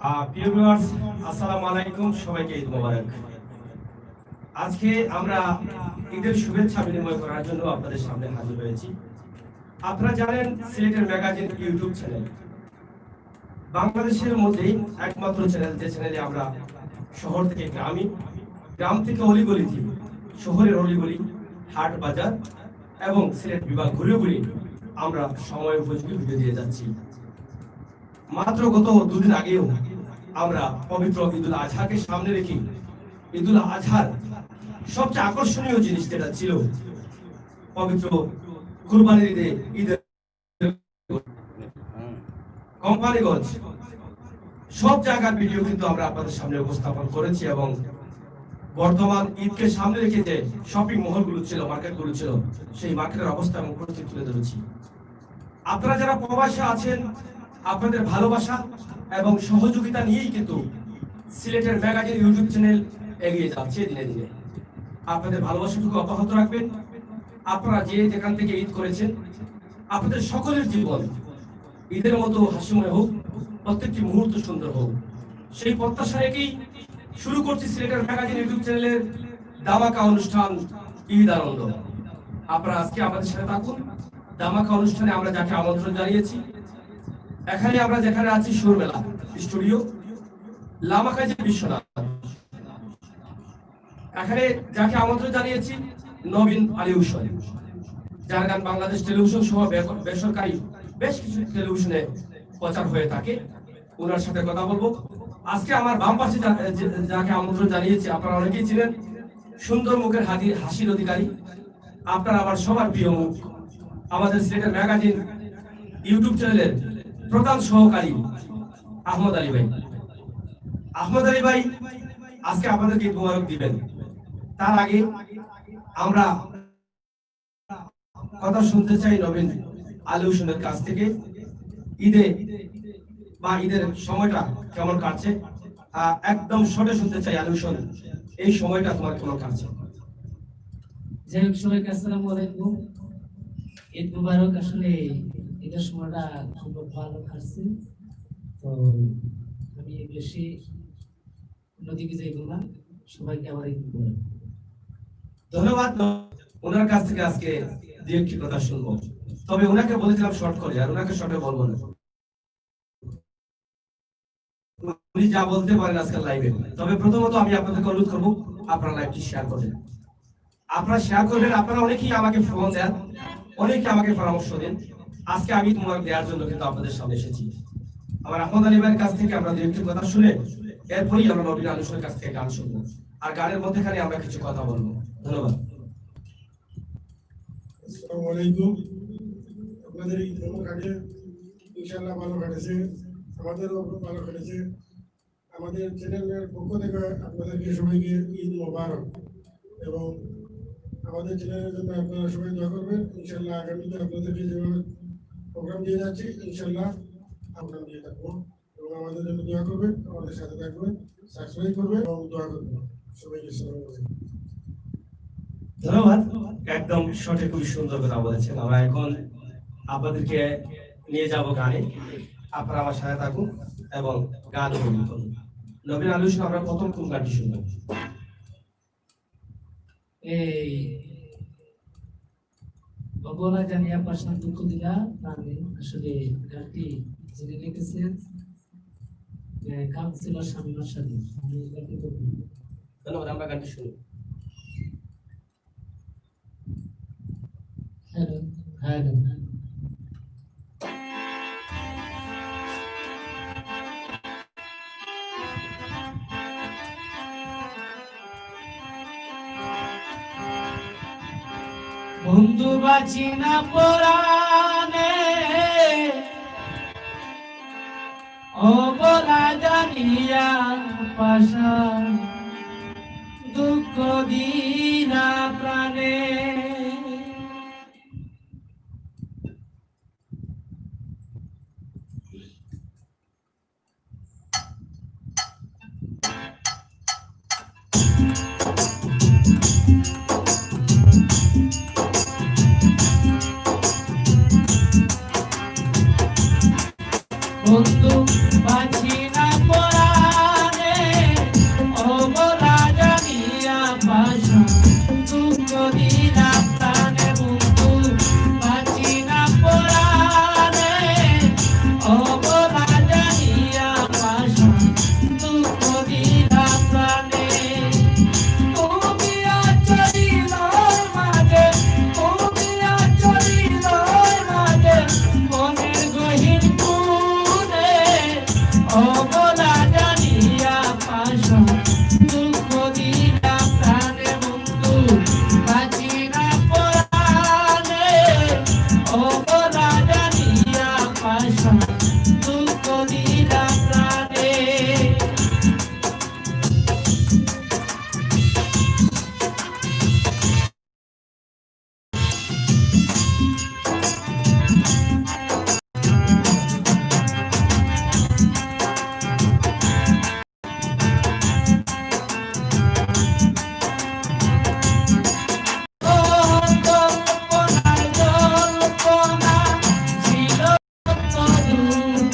প্রিয় ভিউয়ার্স, আসসালামু আলাইকুম, সবাইকে ঈদ মোবারক। আজকে আমরা ঈদের শুভেচ্ছা বিনিময় করার জন্য আপনাদের সামনে হাজির হয়েছি। আপনারা জানেন সিলেটের ম্যাগাজিন ইউটিউব চ্যানেল বাংলাদেশের মধ্যেই একমাত্র চ্যানেল, যে চ্যানেলে আমরা শহর থেকে গ্রামে, গ্রাম থেকে অলিগলিতে, শহরের অলিগলি, হাট বাজার এবং সিলেট বিভাগ ঘুরে ঘুরে আমরা সময় উপযোগী ভিডিও দিয়ে যাচ্ছি। মাত্র গত দুদিন আগেও আমরা পবিত্র ঈদুল আজহাকে সামনে রেখে ঈদুল আজহার সবচেয়ে আকর্ষণীয় জিনিস যেটা ছিল পবিত্র কুরবানির ঈদে ঈদের কোম্পানিগঞ্জ সব জায়গার ভিডিও কিন্তু আমরা আপনাদের সামনে উপস্থাপন করেছি এবং বর্তমান ঈদকে সামনে রেখে যে শপিং মহলগুলো ছিল, মার্কেটগুলো ছিল, সেই মার্কেটের অবস্থা এবং পরিস্থিতি তুলে ধরেছি। আপনারা যারা প্রবাসে আছেন, আপনাদের ভালোবাসা এবং সহযোগিতা নিয়েই কিন্তু সিলেটের ম্যাগাজিন ইউটিউব চ্যানেল এগিয়ে যাচ্ছে দিনে দিনে। আপনাদের ভালোবাসাটুকু অব্যাহত রাখবেন। আপনারা যে যেখান থেকে ঈদ করেছেন, আপনাদের সকলের জীবন ঈদের মতো হাসিময় হোক, প্রত্যেকটি মুহূর্ত সুন্দর হোক, সেই প্রত্যাশা রেখেই শুরু করছি সিলেটের ম্যাগাজিন ইউটিউব চ্যানেলের দামাকা অনুষ্ঠান ঈদ আনন্দ। আপনারা আজকে আমাদের সাথে থাকুন। দামাকা অনুষ্ঠানে আমরা যাকে আমন্ত্রণ জানিয়েছি, এখানে আমরা যেখানে আছি সুরমেলা স্টুডিও, লামাকাজি বিশ্বনাথ, এখানে যাকে আমন্ত্রণ জানিয়েছি নবীন আলী হোসেন, যার গান বাংলাদেশ টেলিভিশন সহ বেসরকারি বেশ কিছু টেলিভিশনে প্রচার হয়ে থাকে। ওনার সাথে কথা বলবো। আজকে আমার বাম পাশে যাকে আমন্ত্রণ জানিয়েছি, আপনারা অনেকেই ছিলেন, সুন্দর মুখের হাসির অধিকারী, আপনারা আমার সবার প্রিয় মুখ, আমাদের সিলেটের ম্যাগাজিন ইউটিউব চ্যানেলের প্রধান সহকারী আহমদ আলী ভাই। আহমদ আলী ভাই আজকে আপনাদেরকে ঈদ মোবারক দিবেন। তার আগে আমরা কথা শুনতে চাই নবীন আলী হোসেনের কাছ থেকে, ঈদে বা ঈদের সময়টা কেমন কাটছে। একদম শর্টে শুনতে চাই আলী হোসেন, এই সময়টা তোমার কেমন কাটছে? যাই হোক, সবাইকে আসসালামু আলাইকুম, ঈদ মুবারক। আসলে ঈদের সময়টা খুব ভালো কাটছে, তো আমি বেশি নদীকে যাইব না। সবাইকে আমার ঈদ মুবারক। ধন্যবাদ। ওনার কাছ থেকে আজকে দু একটি কথা শুনবো, তবে ওনাকে বলেছিলাম শর্ট করে, আর ওনাকে শর্টে বলবো না। উনি যা বলতে পারেন আজকাল লাইভে। তবে প্রথমত আমি আপনাদেরকে অনুরোধ করবো, আপনারা লাইভটি শেয়ার করবেন। আপনারা শেয়ার করবেন। আপনারা অনেকেই আমাকে ফোন দেন, অনেকে আমাকে পরামর্শ দেন। আজকে আমি তোমার দেওয়ার জন্য কিন্তু আপনাদের সামনে এসেছি। আমার আহমদ আলী ভাইয়ের কাছ থেকে আমরা দু একটি কথা শুনে এরপরই আমরা নবীন আলোচনার কাছ থেকে গান শুনবো, আর গানের মধ্যেখানে আমরা কিছু কথা বলবো। ধন্যবাদ। আসসালামু আলাইকুম। আপনাদের এই কেমন কাটে? ইনশাআল্লাহ ভালো কাটেছে, আমাদেরও ভালো কাটেছে। আমাদের চ্যানেলের পক্ষ থেকে আপনাদেরকে সবাইকে ঈদ মোবারক, এবং আমাদের চ্যানেলের জন্য আপনারা সবাই দোয়া করবেন। ইনশাআল্লাহ আগামীতে আপনাদেরকে যেভাবে প্রোগ্রাম দিয়ে যাচ্ছি, ইনশাআল্লাহ প্রোগ্রাম দিয়ে থাকবো, এবং আমাদের জন্য দোয়া করবেন, আমাদের সাথে থাকবেন, সাবস্ক্রাইব করবেন এবং দোয়া করবেন। সবাইকে আসসালামু আলাইকুম। ধন্যবাদ। একদম সঠিক, খুবই সুন্দর কথা বলেছেন। আমরা এখন আপনাদেরকে নিয়ে যাব গানে। আপনারা আমার সাথে থাকুন এবং গান উপভোগ করুন। নবীন আলী হোসেন, আমরা প্রথম কোন গানটি শুনবো? এই ভগবান জানি আপনার সাথে দুঃখ দিলা, আসলে গানটি যিনি লিখেছেন কাউন্সিলর শামীমার সাথে। আমি গানটি বলবো। ধন্যবাদ। আমরা গানটি শুনি। হ্যালো হ্যালো বন্ধু বাঁচি না পরাণে, ও বলা জানিয়া পাশা দুঃখ দিনা প্রাণে। বন্ধু বাঁচি না পরা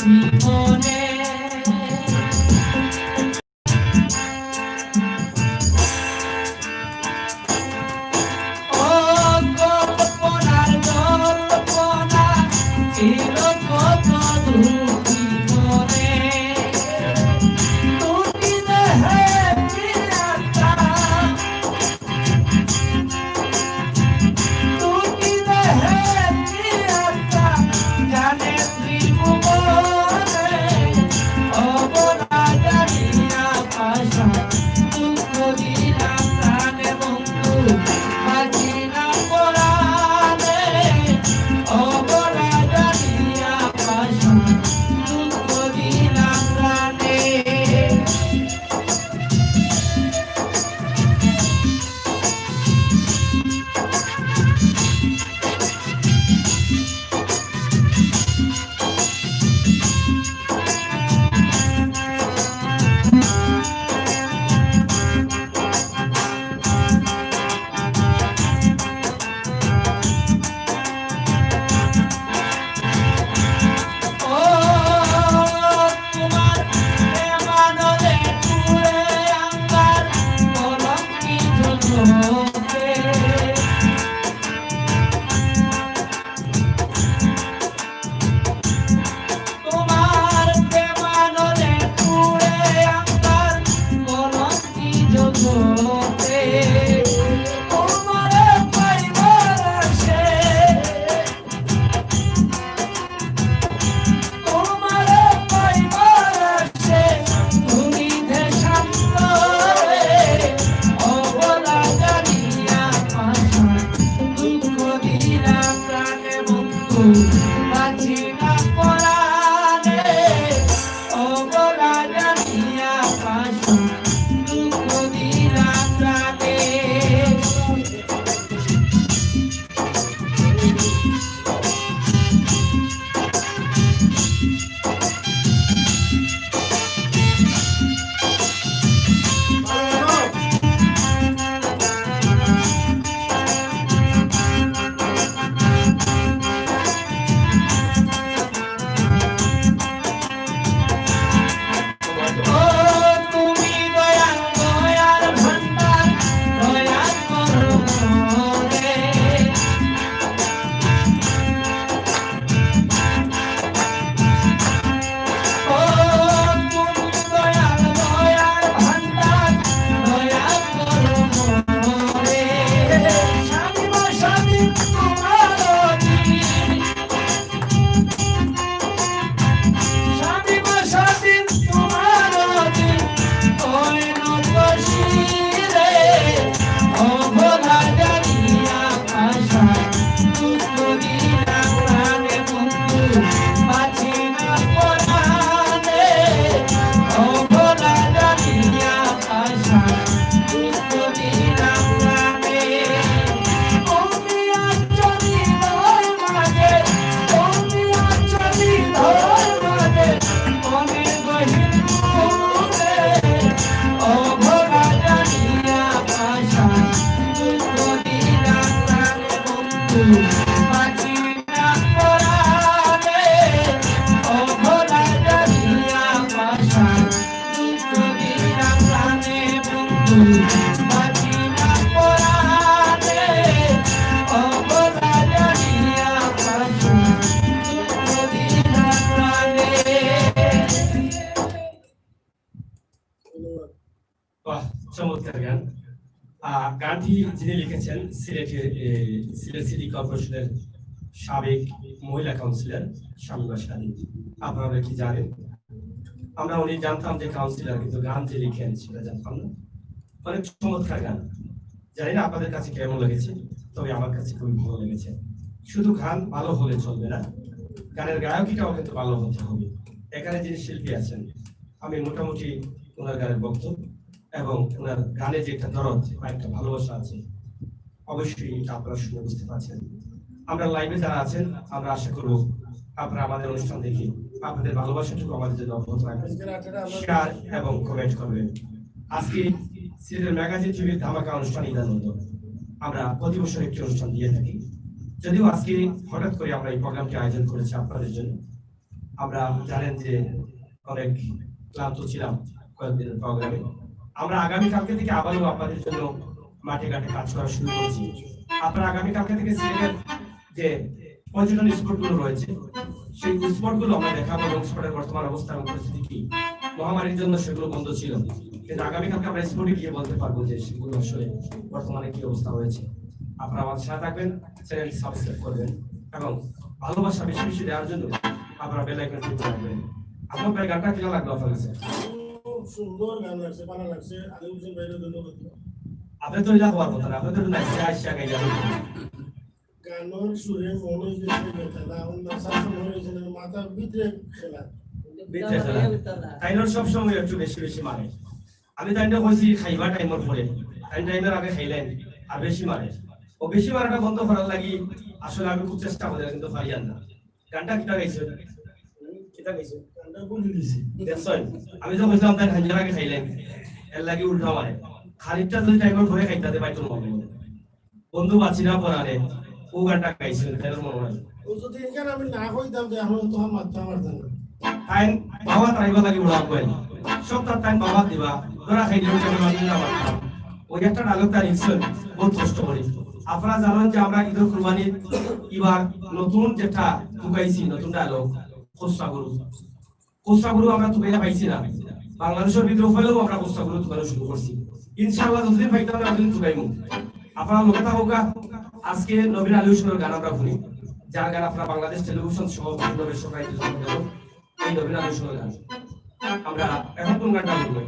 জীবনে ও কল্পনার জল্পনা ছিল কত দুঃখী মনে তুমি দেহে প্রিয়াতা তুমি দেহে প্রিয়াতা জানে ত্রিভুবনে অবলা জানিয়া পাশা দুঃখ দিনা প্রাণে বন্ধু বাঁচি না পরাণে অবলা জানিয়া পাশা দুঃখ দিনা প্রাণে ও তোমার প্রেমানলে পুরে আঙ্গার কলঙ্কিত চোখে তোমার প্রেমানলে পুরে আঙ্গার কলঙ্কিত চোখে তোমারে পাইবার আসে তোমারে পাইবার আসে তুমি দেশান্তরে অবলা জানিয়া পাশা দুঃখ দিনা প্রাণে বন্ধু বাঁচি না পরাণে অবলা জানিয়া পাশা দুঃখ দিনা প্রাণে ও তুমি দয়াল দয়ার ভান্ডার দয়া করো রে ও তুমি দয়াল দয়ার ভান্ডার দয়া করো রে স্বামী স্বামী তোমার স্বামী স্বামী তোমার ওই নবশিরে অবলা জানিয়া পাশা দুঃখ দিনা প্রাণে বন্ধু বাঁচি না পরাণে অবলা জানিয়া পাশা দুঃখ দিনা প্রাণে তুমি আচলি ধর মাঝে তুমি আচলি ধর মাঝে মনে গহির মনে অভরা জানিয়া পাশা দুঃখ দিনা প্রাণে বন্ধু বাঁচি না পরাণে অভরা জানিয়া পাশা দুঃখ দিনা প্রাণে বন্ধু বাঁচি না পরাণে অভরা জানিয়া পাশা দুঃখ দিনা প্রাণে বাহ, চমৎকার গান। গানটি যিনি লিখেছেন সিলেট সিটি কর্পোরেশনের সাবেক মহিলা কাউন্সিলর শামিমা শালী। আপনারা কি জানেন? আমরা উনি জানতাম যে কাউন্সিলর, কিন্তু গান যে লিখেন সেটা জানতাম না। অনেক চমৎকার গান। জানি না আপনাদের কাছে কেমন লেগেছে, তবে আমার কাছে খুবই ভালো লেগেছে। শুধু গান ভালো হলে চলবে না, গানের গায়কিটাও কিন্তু ভালো হতে হবে। এখানে যিনি শিল্পী আছেন, আমি মোটামুটি ওনার গানের বক্তব্য এবং ওনার গানে যে একটা দরদ বা একটা ভালোবাসা আছে, অবশ্যই এটা আপনারা শুনে বুঝতে পারছেন। আমরা লাইভে যারা আছেন, আমরা আশা করব আপনারা আমাদের অনুষ্ঠান দেখে আপনাদের ভালোবাসাটুকু আমাদের জন্য অব্যাহত রাখবেন, শেয়ার এবং কমেন্ট করবেন। আজকে সিলেটের ম্যাগাজিন টিভির ধামাকা অনুষ্ঠান ঈদানন্দ আমরা প্রতি বছর একটি অনুষ্ঠান দিয়ে থাকি। যদিও আজকে হঠাৎ করে আমরা এই প্রোগ্রামটি আয়োজন করেছি আপনাদের জন্য, আমরা জানেন যে অনেক ক্লান্ত ছিলাম কয়েকদিনের প্রোগ্রামে। আমরা আগামীকালকে থেকে আবারও আপনাদের জন্য মাঠে ঘাটে কাজ করা শুরু করছি। আপনারা আগামীকালকে থেকে সিলেটের যে পর্যটন স্পটগুলো রয়েছে সেই স্পটগুলো আমরা দেখাবো এবং স্পটের বর্তমান অবস্থা এবং পরিস্থিতি কি। মহামারীর জন্য সেগুলো বন্ধ ছিল, কিন্তু আগামীকালকে আমরা স্পটে গিয়ে বলতে পারবো যে সেগুলো আসলে বর্তমানে কি অবস্থা হয়েছে। আপনারা আমাদের সাথে থাকবেন, চ্যানেলটি সাবস্ক্রাইব করবেন এবং ভালোবাসা বেশি বেশি দেওয়ার জন্য আপনারা বেল আইকন ক্লিক করবেন। আপনার ভাই গানটা কেমন লাগলো আপনার কাছে? খুব সুন্দর গান লাগছে, ভালো লাগছে। আলী হোসেন ভাইয়ের ধন্যবাদ। আপনি তো এটা হওয়ার কথা না, আপনি তো নাচতে আসছে আগে যাবেন। গানের সুরে মনে হয়েছে খেলা, অন্য শাসন হয়েছে মাথার ভিতরে খেলা। তাইনোর সব সময় একটু বেশি বেশি মারে। আমি তাইনটা কইছি খাইবা টাইমর পরে, তাইন টাইমের আগে খাইলেন আর বেশি মারে। ও বেশি মারাটা বন্ধ করার লাগি আসলে আমি খুব চেষ্টা করি, কিন্তু পারিয়ান না। গানটা কিটা গাইছে? কিটা গাইছে? গানটা বলে দিছি। দেখছেন, আমি তো কইছিলাম তাই খাইবার আগে খাইলেন, এর লাগি উল্টা মারে। খানিকটা যদি টাইমর পরে খাইতাতে পাইতো মনে হয়। বন্ধু বাঁচিনা পরারে ও গানটা গাইছিলেন, তাইর মনে হয়। ও যদি এখানে আমি না কইতাম যে এখন তোমার মারতে পারতাম না। টাইম বাবা তাইবা লাগি উড়া কইল। সব তার টাইম বাবা দিবা, তোরা খাইলেও কেন আমি না পারতাম। ওই একটা ডায়লগ তার ইনসন বহুত কষ্ট করি। আপনারা জানেন যে আমরা ঈদের কুরবানির এবার নতুন যেটা ঢুকাইছি, নতুন ডায়লগ কোস্টাগুরু আমরা তুকাইয়া পাইছি না। বাংলাদেশের ভিতরে হলেও আমরা কোস্টাগুরু তুকানো শুরু করছি। ইনশাআল্লাহ যতদিন পাইতাম না ততদিন তুকাইমু। আপনারা লোকে থাকুকা, আজকে নবীন আলী হোসেনের গান আমরা শুনি, যার গান আপনারা বাংলাদেশ টেলিভিশন সহ বিভিন্ন বেসরকারি টেলিভিশন এই নবীন আলী হোসেনের গান। আমরা এখন কোন গানটা বলবো?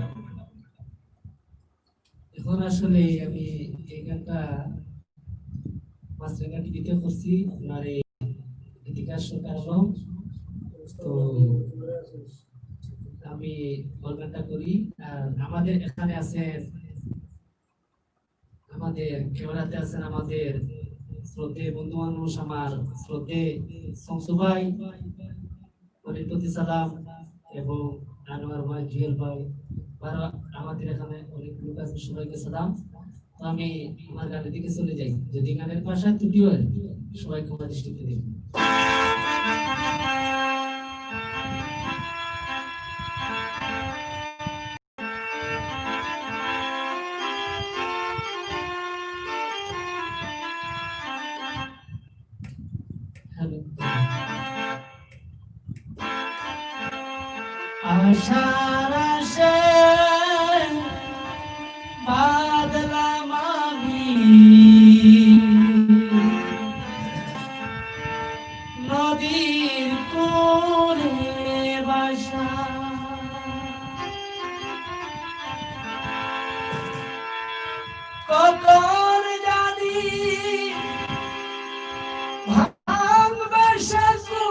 এখন আসলে আমি এই গানটা মাস্টার গানটি দ্বিতীয় করছি আপনার এই গীতিকার সরকার আলম। তো আমি ওর গানটা করি। আর আমাদের এখানে আছেন, আমাদের ক্যামেরাতে আছেন আমাদের শ্রদ্ধেয় বন্ধু মানুষ, আমার শ্রদ্ধেয় শমসু ভাই, ওদের প্রতি সালাম, এবং আনোয়ার ভাই, জুয়েল ভাই, আর আমাদের এখানে অনেক লোক আছে, সবাইকে সালাম। তো আমি আমার গানের দিকে চলে যাই, যদি গানের ভাষায় ত্রুটি হয় সবাই ক্ষমা দৃষ্টিতে দিন। হ্যালো। আশার আশে বাদলাম আমি নদীর কোলে বাসা, কখন জানি ভাঙবে সাকু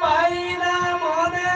পাইনা মনে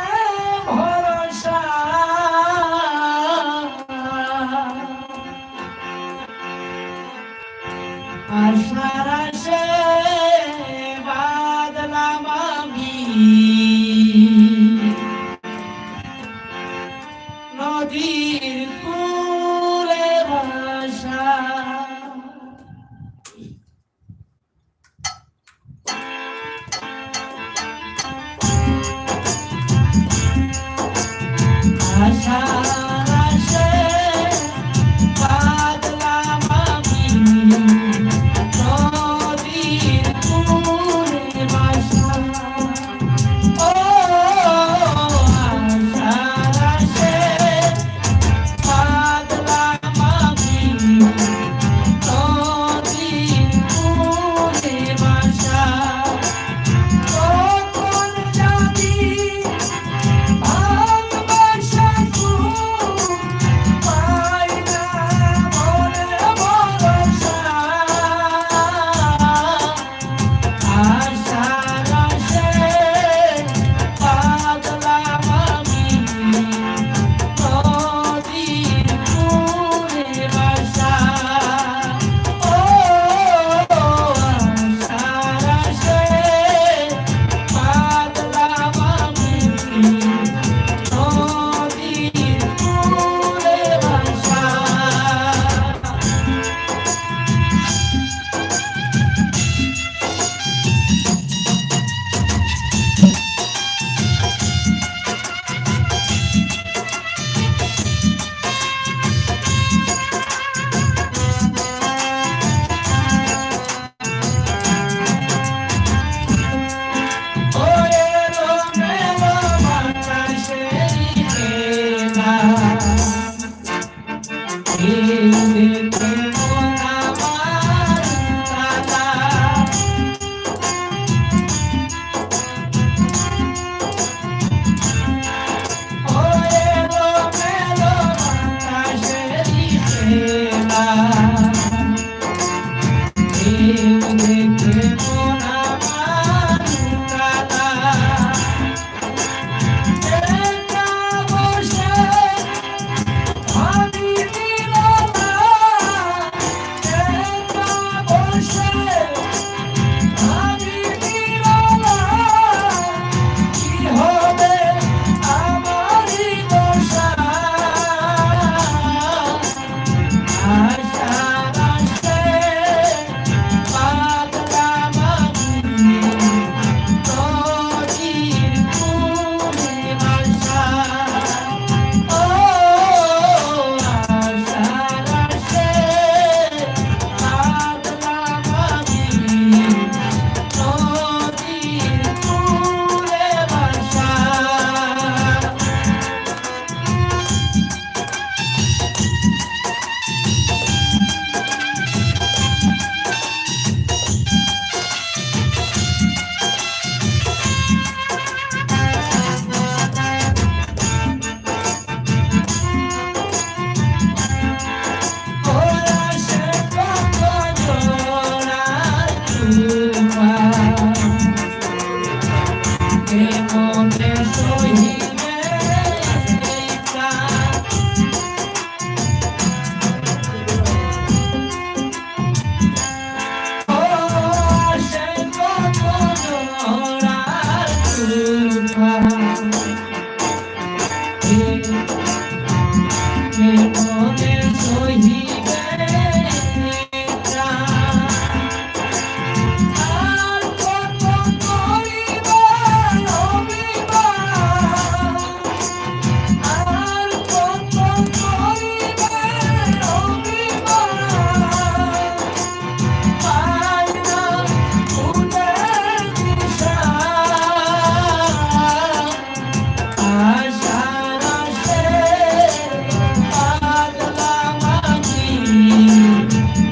মনে সহিবে এই প্রাণ ও সে কত জোড়ার তুফান মনে সহিবে এই প্রাণ আর কত করিবে অভিমান আর কত করিবে অভিমান পাই না ফুলের দিশা আশার আশে পাগলাম আমি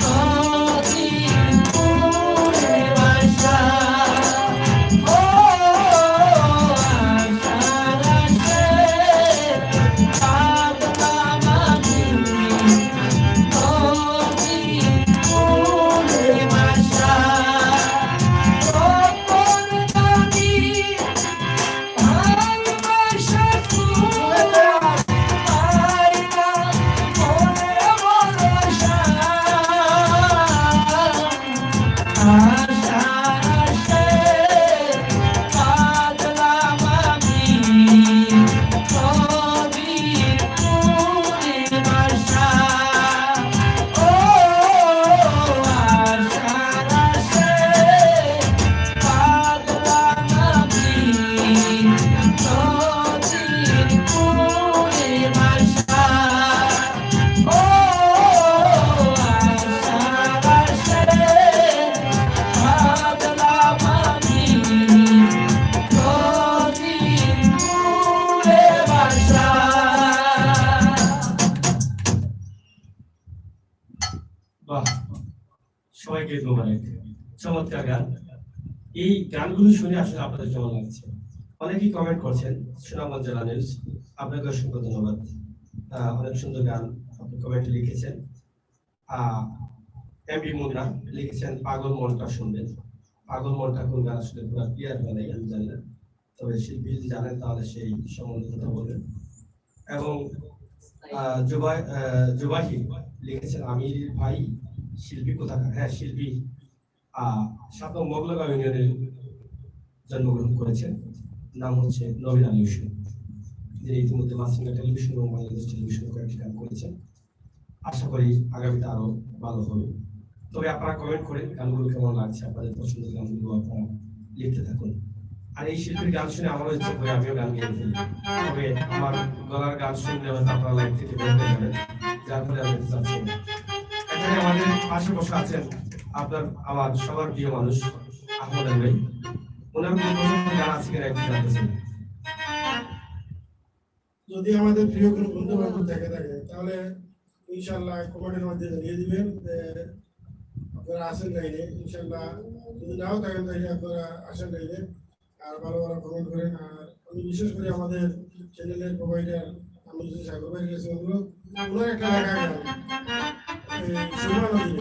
নদীর কূলে ভাসা ও আশার আশে পাগলাম আমি নদীর কূলে ভাসা গোপন নদী ভালোবাসা তুলে পাই না মনে ভরসা আশার আশে পাগলাম আমি নদীর কূলে ভাসা ও আশার আশে পাগলাম আমি নদীর কূলে ভাসা ও আশার আশে পাগলাম আমি নদীর কূলে ভাসা। বাহ, সবাইকে মোবারক। চমৎকার গান। এই গানগুলো শুনে আসলে আপনাদের কেমন লাগছে? অনেকেই কমেন্ট করছেন সুনামগঞ্জ জেলা নিউজ, আপনাকে অসংখ্য ধন্যবাদ। অনেক সুন্দর গান আপনি কমেন্টে লিখেছেন। এমবি মুন্না লিখেছেন পাগল মনটা শুনবেন। পাগল মনটা কোন গান আসলে পুরো ক্লিয়ার হয় নাই, আমি জানি না, তবে শিল্পী যদি জানেন তাহলে সেই সম্বন্ধে কথা বলবেন। এবং জুবাহি লিখেছেন আমির ভাই শিল্পী কোথাকার? হ্যাঁ, শিল্পী 7 নং মোগলগাঁও ইউনিয়নে জন্মগ্রহণ করেছেন। নাম হচ্ছে নবীন আলী হোসেন, যিনি ইতিমধ্যে মাসিঙ্গা টেলিভিশন এবং বাংলাদেশ টেলিভিশনে কয়েকটি গান করেছেন। আশা করি আগামীতে আরো ভালো হবে। তবে আপনারা কমেন্ট করে গানগুলো কেমন লাগছে, আপনাদের পছন্দের গানগুলো আপনারা লিখতে থাকুন। আর এই শিল্পীর গান শুনে আমারও ইচ্ছে করে আমিও গান গেয়ে ফেলি। তবে আমার গলার গান শুনলে হয়তো আপনারা লাইভ থেকে বের হয়ে যাবেন, যার ফলে আমি যেতে চাচ্ছি না। এখানে আমাদের পাশে বসে আছেন আমার সবার প্রিয় মানুষ আহমদ আলী ভাই। ওনার কোনো পছন্দের গান আছে কিনা একটু জানতে চাই। যদি আমাদের প্রিয় কোনো বন্ধু বান্ধব থেকে থাকে তাহলে ইনশাল্লাহ কমেন্টের মধ্যে জানিয়ে দিবেন যে আপনারা আসেন লাইনে। ইনশাল্লাহ যদি নাও থাকেন তাহলে আপনারা আসেন লাইনে আর ভালো ভালো কমেন্ট করেন। আর আমি বিশেষ করে আমাদের চ্যানেলের প্রোভাইডার আমি যে সাগর ভাই গেছে ওনার একটা লেখা গান সুমা নদী,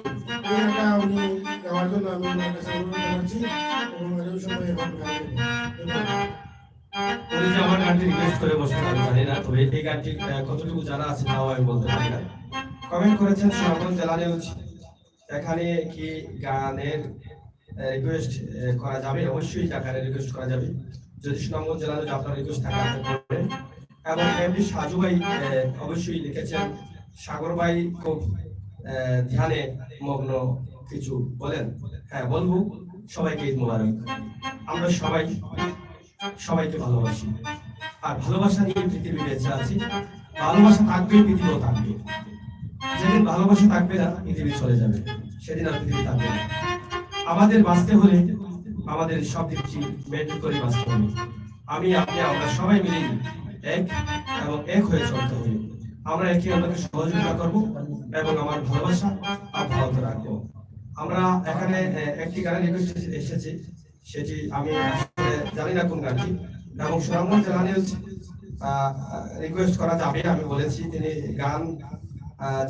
এই গানটা উনি গাওয়ার জন্য আমি ওনার কাছে অনুরোধ জানাচ্ছি এবং এই সময় এখন গান গাইবেন। উনি যে আমার গানটি রিকোয়েস্ট করে বসে আমি জানি না, তবে এই গানটি কতটুকু জানা আছে তাও আমি বলতে পারি না। কমেন্ট করেছেন সুনামগঞ্জ জেলা নিউজ, এখানে কি গানের রিকোয়েস্ট করা যাবে? অবশ্যই গানের রিকোয়েস্ট করা যাবে। যদি সুনামগঞ্জ জেলা নিউজ আপনার রিকোয়েস্ট থাকে আপনি করবেন। এবং এমডি সাজু ভাই অবশ্যই লিখেছেন সাগর ভাই খুব ধ্যানে মগ্ন, কিছু বলেন? হ্যাঁ বলবো। সবাইকে ঈদ মোবারক। আমরা সবাইকে ভালোবাসি, আর ভালোবাসা নিয়ে পৃথিবী বেঁচে আছি। ভালোবাসা থাকবে, পৃথিবীও থাকবে। যেদিন ভালোবাসা থাকবে না, পৃথিবী চলে যাবে, সেদিন আর পৃথিবী থাকবে না। আমাদের বাঁচতে হলে আমাদের সব দিকটি মেনটেন করে বাঁচতে হবে। আমি আপনি আমরা সবাই মিলে এক হয়ে চলতে হবে। আমরা একে অন্যকে সহযোগিতা করব এবং আমার ভালোবাসা অব্যাহত রাখবো। আমরা এখানে একটি গানের রিকোয়েস্ট এসেছে, সেটি আমি আসলে জানি না কোন গানটি, এবং সুনামগঞ্জ জেলা নিউজ রিকোয়েস্ট করা যাবে আমি বলেছি। তিনি গান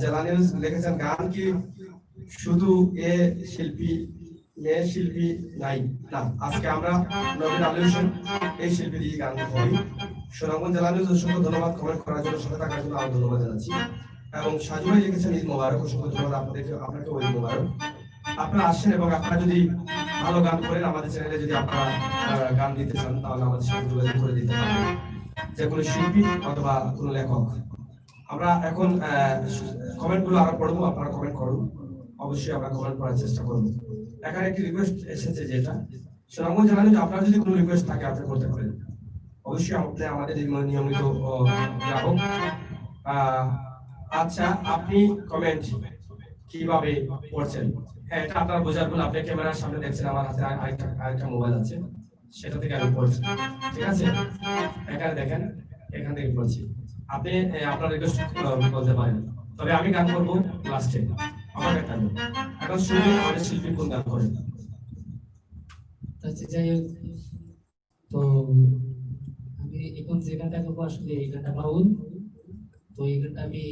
জেলা নিউজ লিখেছেন গান কি শুধু এ শিল্পী মেয়ে শিল্পী নাই না, আজকে আমরা নবীন আলী হোসেন এই শিল্পী দিয়ে গান করি। সুনামগঞ্জ জেলা নিউজ অসংখ্য ধন্যবাদ কমেন্ট করার জন্য, সাথে থাকার জন্য আমি ধন্যবাদ জানাচ্ছি। এবং সাজু ভাই লিখেছেন ঈদ মোবারক, অসংখ্য ধন্যবাদ আপনাকে ঈদ মোবারক। আপনারা আসেন এবং আপনারা যদি ভালো গান করেন আমাদের চ্যানেলে যদি আপনারা গান দিতে চান তাহলে আমাদের সাথে যোগাযোগ করে দিতে পারবেন, যে কোনো শিল্পী অথবা কোনো লেখক। আমরা এখন কমেন্টগুলো আরো পড়বো, আপনারা কমেন্ট করুন, অবশ্যই আমরা কমেন্ট করার চেষ্টা করবো। এখানে একটি রিকোয়েস্ট এসেছে, যেটা সুনামগঞ্জ জেলা নিউজ, আপনার যদি কোনো রিকোয়েস্ট থাকে আপনি করতে পারেন, অবশ্যই আপনি আমাদের নিয়মিত গ্রাহক। আচ্ছা, আপনি কমেন্ট কিভাবে পড়ছেন? হ্যাঁ, এটা আপনার বোঝার ভুল, আপনি ক্যামেরার সামনে দেখছেন, আমার হাতে আরেকটা মোবাইল আছে, সেটা থেকে আমি পড়ছি, ঠিক আছে? এখানে দেখেন, এখান থেকে পড়ছি। আপনি আপনার রিকোয়েস্ট বলতে পারেন, তবে আমি গান করবো লাস্টে, আমার একটা গান। এখন শুনে আমাদের শিল্পী কোন গান করেন। আচ্ছা, যাই হোক, তো আমি এখন যে গানটা করবো আসলে এই গানটা বাউল। তো এই গানটা আমি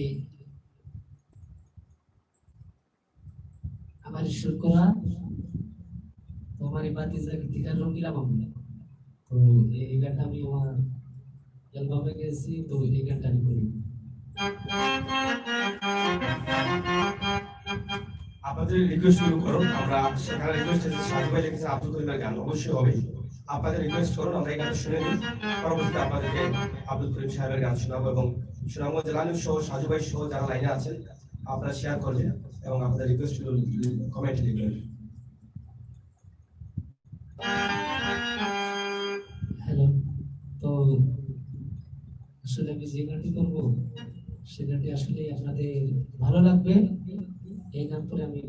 আমার সুর করা, তো আমার এই বাতিজা গীতিকার রঙ্গিলা মামুন। তো এই গানটা আমি আমার অ্যালবামে গেছি, তো এই গানটা আমি করি। আপনাদের রিকোয়েস্ট শুরু করুন, আমরা সেখানে রিকোয়েস্ট সাজু ভাই লিখেছেন আব্দুল করিমের গান, অবশ্যই হবে। আপনাদের রিকোয়েস্ট করুন, আমরা এই গানটা শুনে নিই, পরবর্তীতে আপনাদেরকে আব্দুল করিম সাহেবের গান শোনাবো। এবং সুনামগঞ্জ জেলা নিউজ সহ সাজু ভাই সহ যারা লাইনে আছেন আপনারা শেয়ার করবেন এবং আপনাদের রিকোয়েস্ট কমেন্টে লিখবেন। হ্যালো, তো আসলে আমি যে গানটি করবো সে গানটি আসলে আপনাদের ভালো লাগবে। এই গান করে আমি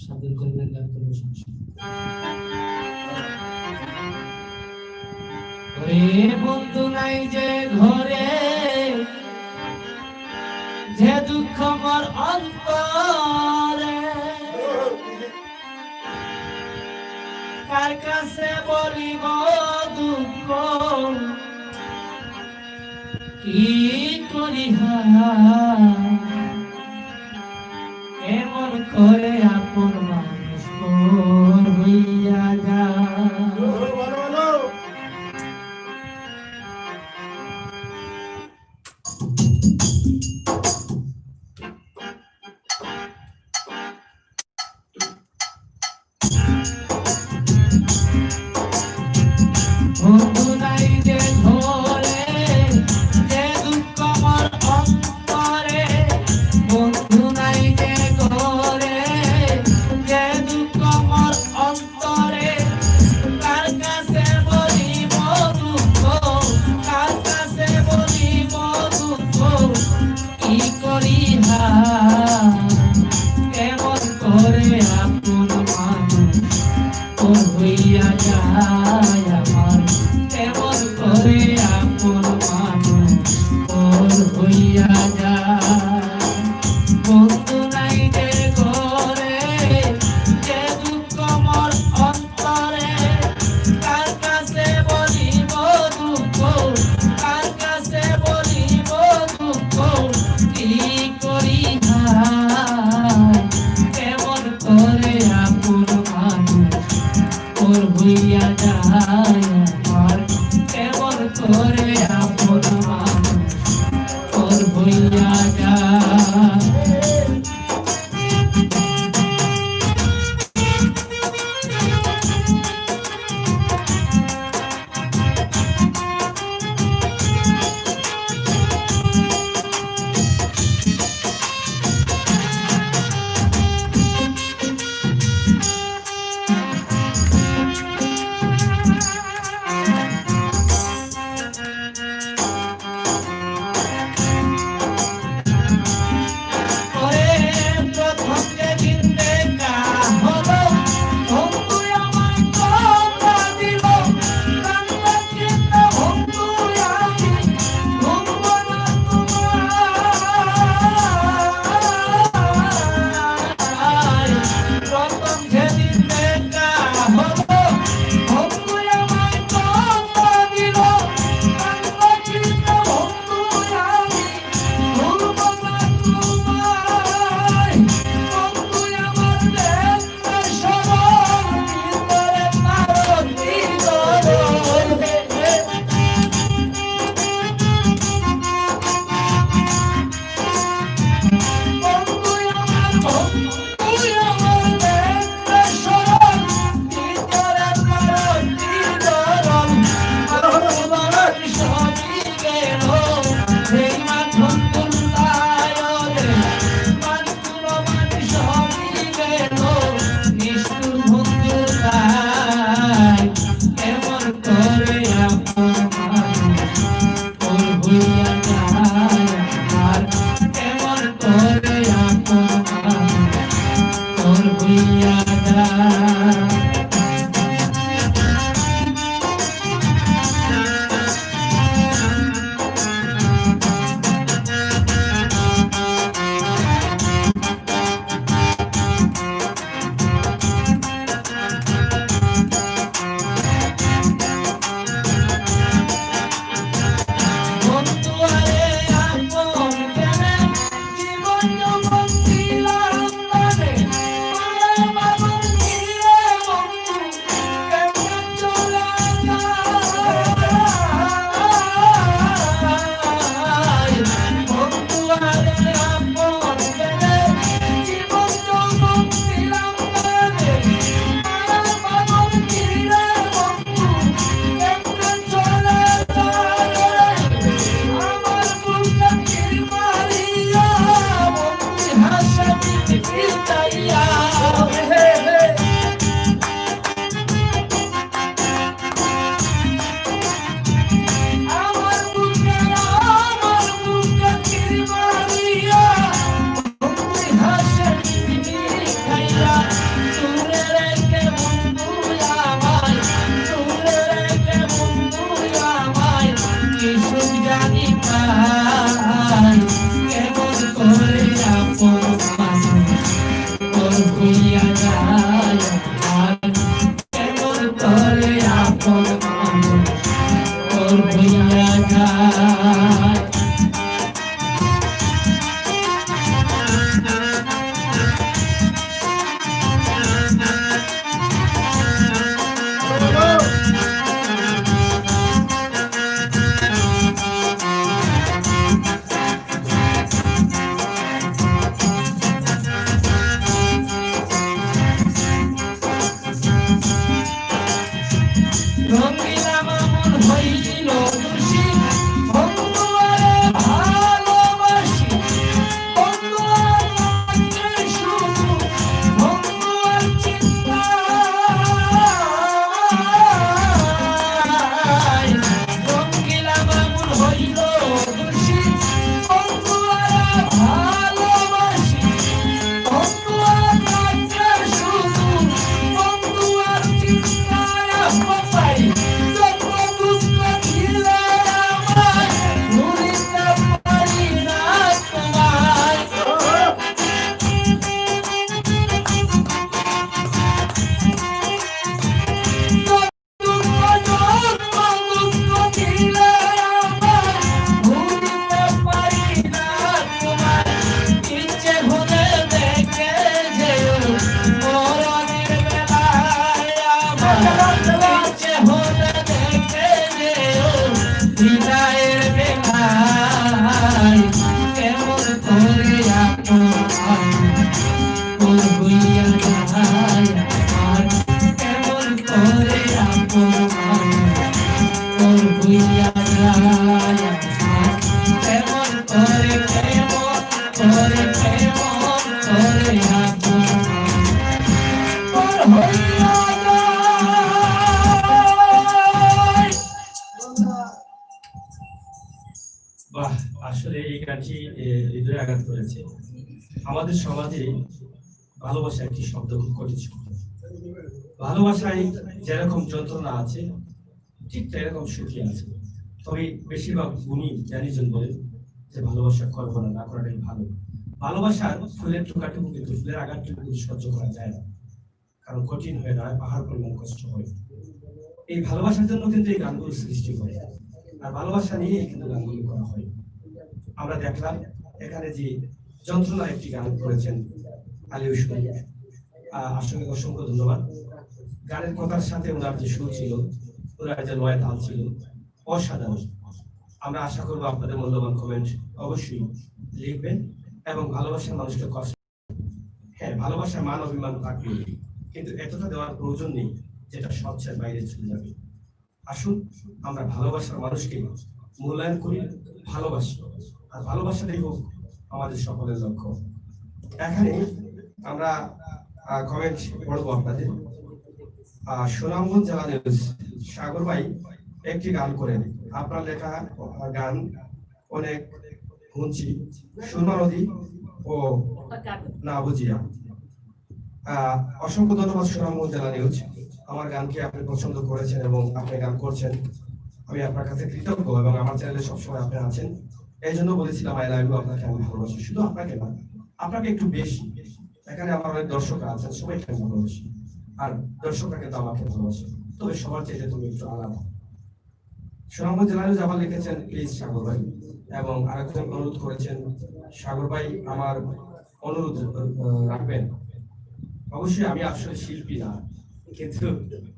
সাবধান করিমের গান করবো। ওরে বন্ধু নাই যে ঘরে, যে দুঃখ মোর অন্তরে, কার কাছে বলিব দুঃখ, কি করি এমন করে আপন মানুষ পর হইয়া যায়। বন্ধু নাই যে ঘরে, যে দুঃখ মোর অন্তরে, মোর হইয়া যায় রঙ্গিলা মামুন হইল দোষী বন্ধু আরে ভালোবাসি বন্ধু আর শুধু বন্ধু আর চিন্তা রঙ্গিলা মামুন হইল দোষী বন্ধু আরে ভালোবাসি বন্ধু আর শুধু বন্ধু আর চিন্তা পাই যত দুঃখ দিলে আমায় ভুলিতে পারি না তোমায় দুঃখ দিলে আমায় ভুলিতে পারি না তোমায় ইচ্ছে হলে দেখে যেও মরণের বেলায় আমার ইচ্ছে হলে দেখে যেও বিদায়ের বেলায় কেমন করে আপন তোর হইয়া যায় আমার কেমন করে আপন তোর হইয়া যায় আমার কেমন করে কেমন করে আপন তোর হইয়া যায় বাহ, আসলে এই গানটি হৃদয়ে আঘাত করেছে। আমাদের সমাজে ভালোবাসা একটি শব্দ খুব কঠিন শব্দ। ভালোবাসায় যেরকম যন্ত্রণা আছে ঠিক তেরকম সুখী আছে। তবে বেশিরভাগ গুণী জ্ঞানীজন বলেন যে ভালোবাসা কল্পনা না করাটাই ভালো। ভালোবাসার ফুলের টুকাটুকু কিন্তু ফুলের আঘাতটুকু সহ্য করা যায় না, কারণ কঠিন হয়ে দাঁড়ায়, পাহাড় পরিমাণ কষ্ট হয়। এই ভালোবাসার জন্য কিন্তু এই গানগুলো সৃষ্টি হয়, আর ভালোবাসা নিয়ে কিন্তু গানগুলো করা হয়। আমরা দেখলাম এখানে যে যন্ত্রণা একটি গান করেছেন আলী হোসেন, আসলে অসংখ্য ধন্যবাদ। গানের কথার সাথে ওনার যে সুর ছিল, ওনার যে লয় তাল ছিল, অসাধারণ। আমরা আশা করবো আপনাদের মূল্যবান কমেন্ট অবশ্যই লিখবেন এবং ভালোবাসার মানুষকে কষ্ট, হ্যাঁ ভালোবাসার মান অভিমান থাকবে, কিন্তু এতটা দেওয়ার প্রয়োজন নেই যেটা সবচেয়ে বাইরে চলে যাবে। আসুন আমরা ভালোবাসার মানুষকে মূল্যায়ন করি, ভালোবাসি, আর ভালোবাসাটাই হোক আমাদের সকলের লক্ষ্য। এখানে আমরা কমেন্ট পড়বো আপনাদের। সুনামগঞ্জ জেলা নিউজ সাগর ভাই একটি গান করেন, আপনার লেখা গান অনেক শুনছি, সুরমা নদী ও না বুঝিয়া। অসংখ্য ধন্যবাদ সুনামগঞ্জ জেলা নিউজ, আমার গানকে আপনি পছন্দ করেছেন এবং আপনি গান করছেন, আমি আপনার কাছে কৃতজ্ঞ এবং আমার চ্যানেলে সবসময় আপনি আছেন। এই জন্য বলেছিলাম আই লাভ ইউ, আপনাকে আমি ভালোবাসি। শুধু আপনাকে না, আপনাকে একটু বেশি। এখানে আমার অনেক দর্শকরা আছেন, সবাইকে আমি ভালোবাসি, আর দর্শকরা কিন্তু আমাকে ভালোবাসে, তবে সবার চাইতে তুমি একটু আলাদা। সুনামগঞ্জ জেলা নিউজ আবার লিখেছেন প্লিজ সাগর ভাই, এবং আরেকজন অনুরোধ করেছেন সাগর ভাই আমার অনুরোধ রাখবেন। অবশ্যই আমি আসলে শিল্পী না, কিন্তু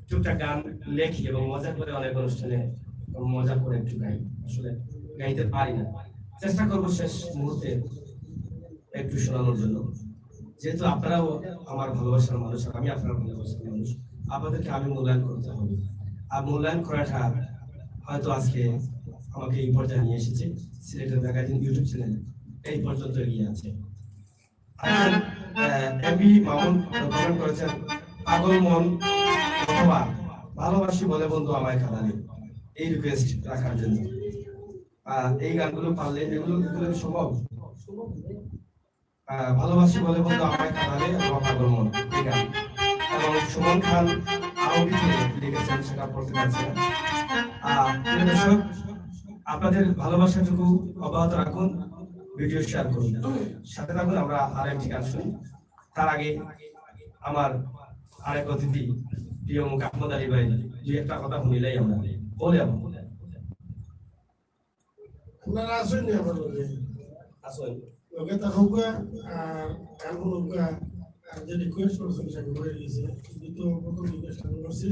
টুকটাক গান লেখি এবং মজা করে অনেক অনুষ্ঠানে মজা করে একটু গাই, আসলে গাইতে পারি না, চেষ্টা করবো শেষ মুহূর্তে একটু শোনানোর জন্য। যেহেতু আপনারাও আমার ভালোবাসার মানুষ, আর আমি আপনার ভালোবাসার মানুষ, আপনাদেরকে আমি মূল্যায়ন করতে হবে। আর মূল্যায়ন করাটা হয়তো আজকে আমাকে এই পর্যায়ে নিয়ে এসেছে, সিলেটের ম্যাগাজিন ইউটিউব চ্যানেল এই পর্যন্ত এগিয়ে আছে। এমপি মামুন কমেন্ট করেছেন পাগল মন অথবা ভালোবাসি বলে বন্ধু আমায় খাদানি, এই রিকোয়েস্ট রাখার জন্য। এই গানগুলো পারলে এগুলো সম্ভব। ভালোবাসি বলে বন্ধু আমায় খাদানি অথবা পাগল মন, এই গান। এবং সুমন খান আরবিতে লিখেছেন, সেটা পড়তে পারছি না। দর্শক, আপনাদের ভালোবাসাটুকু অব্যাহত রাখুন, ভিডিও শেয়ার করুন, সাথে থাকুন। আমরা আরেকটি গান শুনি। তার আগে আমার আরেক অতিথি প্রিয় মুখ আহমদ আলী ভাই দুই একটা কথা শুনিলেই আমরা বলে আপনারা আসেন নি আমার লগে আসুন লগে থাকুকা আর গান শুনুকা আর যে রিকোয়েস্ট করছেন সেটা করে দিয়েছে কিন্তু প্রথম রিকোয়েস্ট আমি করছি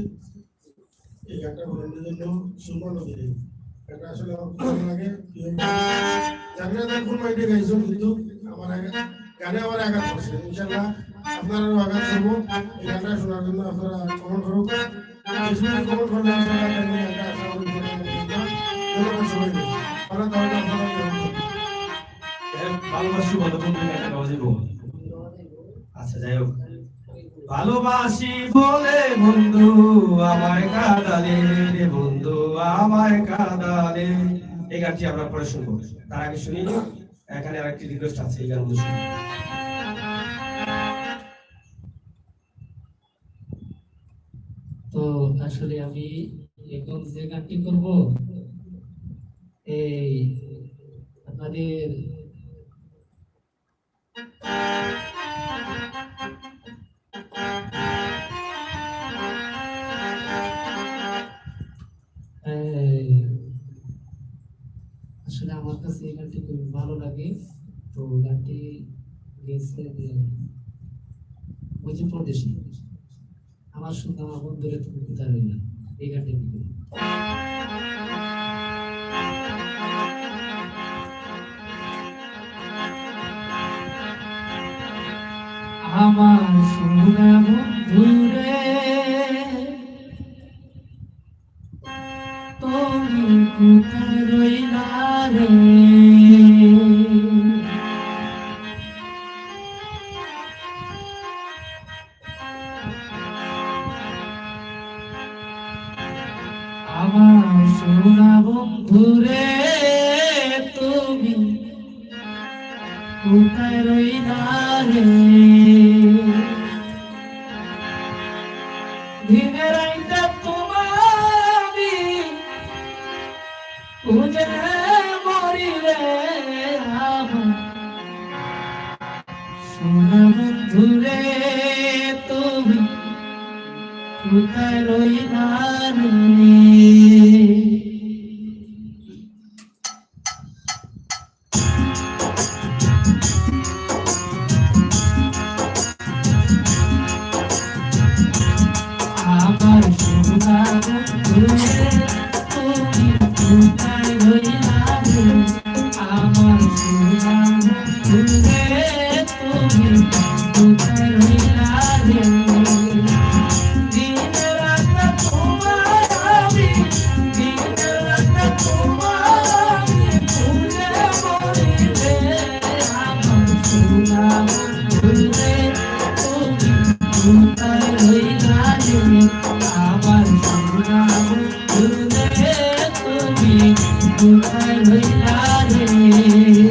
এই গানটা বলানোর জন্য সুমন নদী এটা আসলে আমার খুব ভালো লাগে জানি না কোন মাইন্ডে গাইছো কিন্তু আমার আগে গানে আমার আঘাত করছে ইনশাল্লাহ আপনারা আঘাত করবো এই গানটা শোনার জন্য আপনারা কমেন্ট করুন কিছু কমেন্ট করলে আপনারা গানটা আশা করি ধন্যবাদ সবাইকে আমরা তাহলে আপনারা ভালোবাসি বলো কোন গানটা গাওয়া যাবে আচ্ছা যাই হোক ভালোবাসি বলে বন্ধু আমায় কাঁদালে রে বন্ধু আমায় কাঁদালে এই গানটি আমরা পরে শুনবো তার আগে শুনি এখানে আরেকটি রিকোয়েস্ট আছে এই গানগুলো শুনি তো আসলে আমি এখন যে গানটি করব এই আপনাদের আসলে আমার কাছে এই গানটি খুব ভালো লাগে তো গানটি গেছে মধ্যপ্রদেশ আমার সঙ্গে আমার বন্ধুরা তুমি কোথায় রইলা এই গানটি আমার সোনা বন্ধুরে তুমি কোথায় রইলা রে আমার সোনা বন্ধুরে তুমি কোথায় রইলা রে দিনের রাইতে তোমারি খুঁজে মরি রে আমার সোনা বন্ধুরে তুমি কোথায় রইলা রে আমার সোনা বন্ধুরে তুমি কোথায় রইলা রে আমার সোনা বন্ধুরে তুমি কোথায় রইলা রে দিন রাত তোমার আমি দিন রাত তোমার আমি খুঁজে মরি রে আমার সোনা বন্ধুরে তুমি কোথায় রইলা রে আমার সোনা বন্ধুরে তুমি কোথায় রইলা রে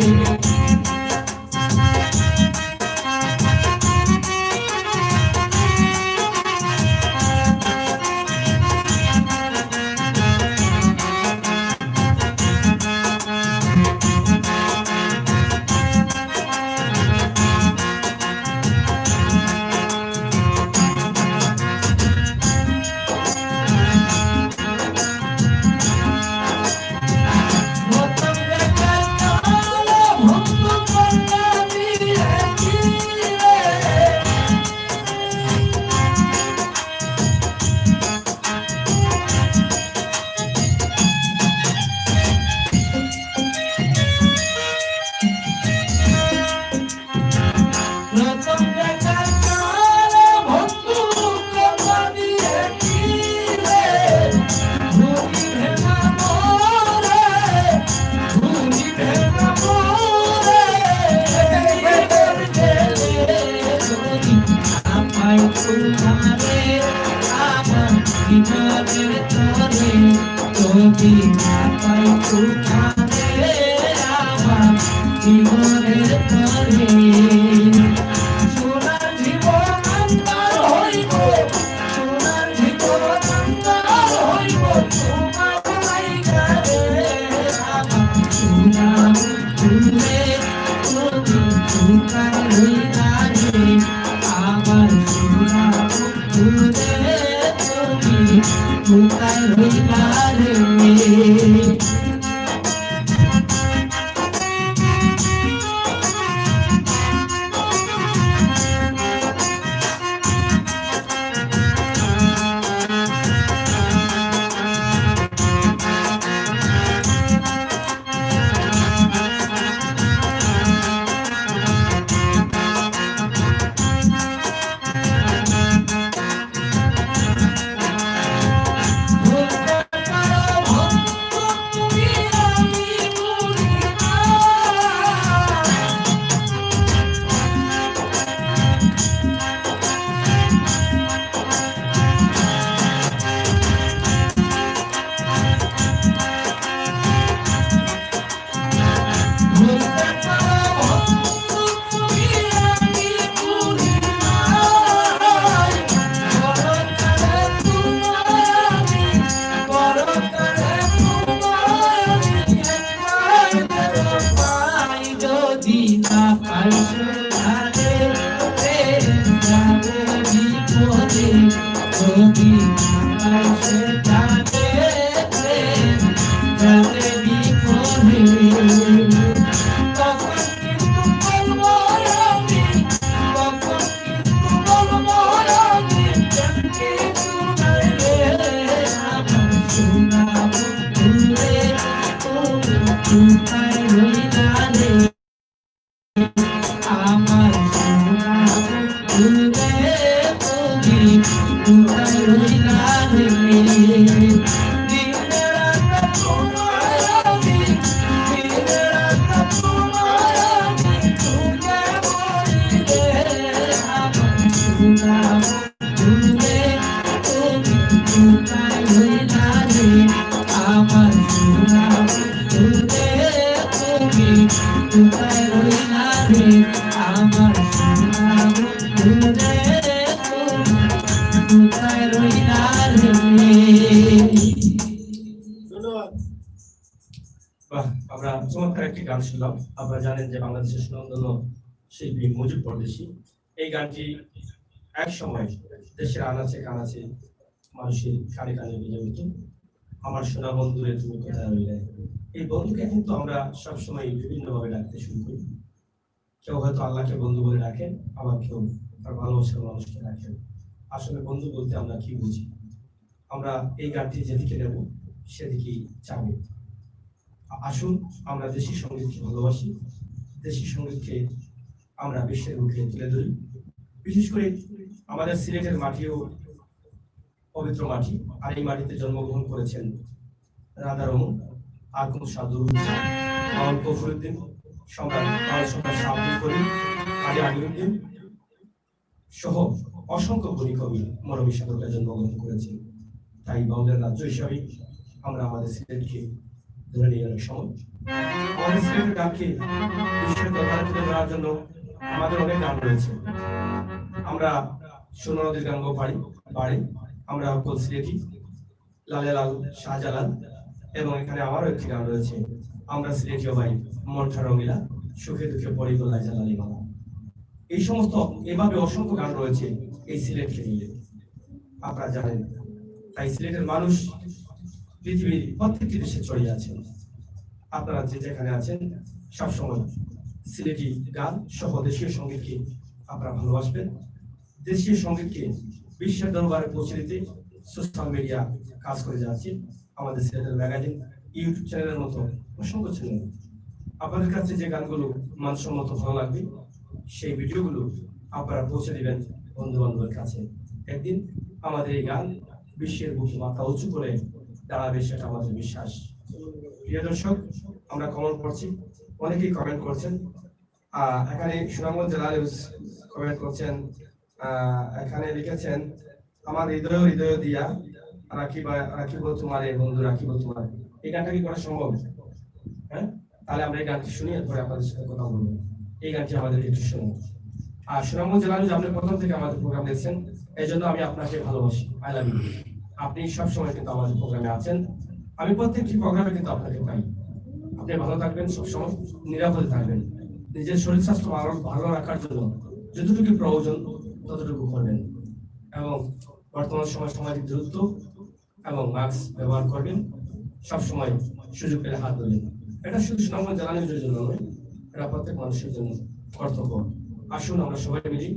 কোথায় রইলা রে আমার সোনা বন্ধুরে তুমি কোথায় রইলা রে দিনে রাতে তোমায় আমি দিনে রাতে তোমায় আমি খুঁজে মরি রে আমার সোনা বন্ধুরে তুমি কোথায় রইলা রে আমার সোনা বন্ধুরে তুমি কোথায় রইলা রে আমার সোনা বন্ধুরে তুমি কোথায় রইলা রে ধন্যবাদ। বাহ, আমরা চমৎকার একটি গান শুনলাম। আপনারা জানেন যে বাংলাদেশের সুনামধন্য শিল্পী মুজিব পরদেশী এই গানটি এক সময় দেশের আনাচে কানাচে মানুষের কানে কানে বেজে উঠত। আমার সোনা বন্ধুরে তুমি কোথায় রইলে। এই বন্ধুকে কিন্তু আমরা সবসময় বিভিন্নভাবে ডাকতে শুরু করি। কেউ হয়তো আল্লাহকে বন্ধু বলে ডাকেন, আবার কেউ তার ভালোবাসার মানুষকে ডাকেন। আসলে বন্ধু বলতে আমরা কি বুঝি? আমরা এই গানটি যেদিকে নেব সেদিকেই যাবো। আসুন আমরা দেশি সঙ্গীতকে ভালোবাসি, দেশি সঙ্গীতকে আমরা বিশ্বের মুখে তুলে ধরি। বিশেষ করে আমাদের সিলেটের মাটিও পবিত্র মাটি, আর এই মাটিতে জন্মগ্রহণ করেছেন রাধা রমন, আকুম সাদুর, মাওলানা ফখরুদ্দিন, সম্রাট শাহ আব্দুল করিম, আলী আমিরুদ্দিন সহ অসংখ্য গুণী কবি মরমী সাগরকে জন্মগ্রহণ করেছেন। তাই বাউলের রাজ্য হিসাবে আমরা আমাদের সিলেটকে ধরে নিয়ে অনেক সময় আমাদের সিলেটের গানকে বিশ্বের দরবারে তুলে ধরার জন্য আমাদের অনেক গান রয়েছে। আমরা সোনা নদীর গান পারি, আমরা অকল সিলেটি, লালে লাল শাহজালাল, এবং এখানে আমারও একটি গান রয়েছে, আমরা সিলেটিও ভাই মনটা রঙিলা, সুখে দুঃখে পড়ি গোল্লায় জালালি মালা। এই সমস্ত এভাবে অসংখ্য গান রয়েছে এই সিলেটকে নিয়ে, আপনারা জানেন। তাই সিলেটের মানুষ পৃথিবীর প্রত্যেকটি দেশে ছড়িয়ে আছেন। আপনারা যে যেখানে আছেন সবসময় সিলেটি গান সহ দেশীয় সঙ্গীতকে আপনারা ভালোবাসবেন। দেশীয় সঙ্গীতকে বিশ্বের দরবারে পৌঁছে দিতে সোশ্যাল মিডিয়া কাজ করে যাচ্ছে। আমাদের সিলেটের ম্যাগাজিন, ইউটিউব চ্যানেলের মতো অসংখ্য চ্যানেল। আপনাদের কাছে যে গানগুলো মানসম্মত ভালো লাগবে সেই ভিডিওগুলো আপনারা পৌঁছে দিবেন বন্ধু বান্ধবের কাছে। একদিন আমাদের এই গান বিশ্বের বুকে মাথা উঁচু করে দাঁড়াবে, সেটা আমাদের বিশ্বাস। প্রিয় দর্শক, আমরা কমেন্ট করছি, অনেকেই কমেন্ট করছেন। এখানে সুনামগঞ্জ জেলা নিউজ কমেন্ট করছেন, এখানে লিখেছেন আমার হৃদয় হৃদয় দিয়া রাখিব তোমারে বন্ধু রাখিব তোমারে। এই গানটা কি করা সম্ভব? হ্যাঁ, তাহলে আমরা এই গানটি শুনি, এরপরে আপনাদের সাথে কথা বলবো। এই গানটি আমাদের একটু শুনুন। আর সুনামগঞ্জ জেলা নিউজ আপনি প্রথম থেকে আমাদের প্রোগ্রাম দেখছেন, এই জন্য আমি আপনাকে ভালোবাসি, আই লাভ ইউ। আপনি সবসময় কিন্তু আমাদের প্রোগ্রামে আছেন, আমি প্রত্যেকটি প্রোগ্রামে কিন্তু আপনাকে পাই। আপনি ভালো থাকবেন, সবসময় নিরাপদে থাকবেন, নিজের শরীর স্বাস্থ্য ভালো রাখার জন্য যতটুকু প্রয়োজন ততটুকু করবেন, এবং বর্তমান সময় সামাজিক দূরত্ব এবং মাস্ক ব্যবহার করবেন, সবসময় সুযোগ পেলে হাত ধরবেন। এটা শুধু সুনামগঞ্জ জেলা নিউজের জন্য নয়, এটা প্রত্যেক মানুষের জন্য কর্তব্য। আসুন আমরা সবাই মিলি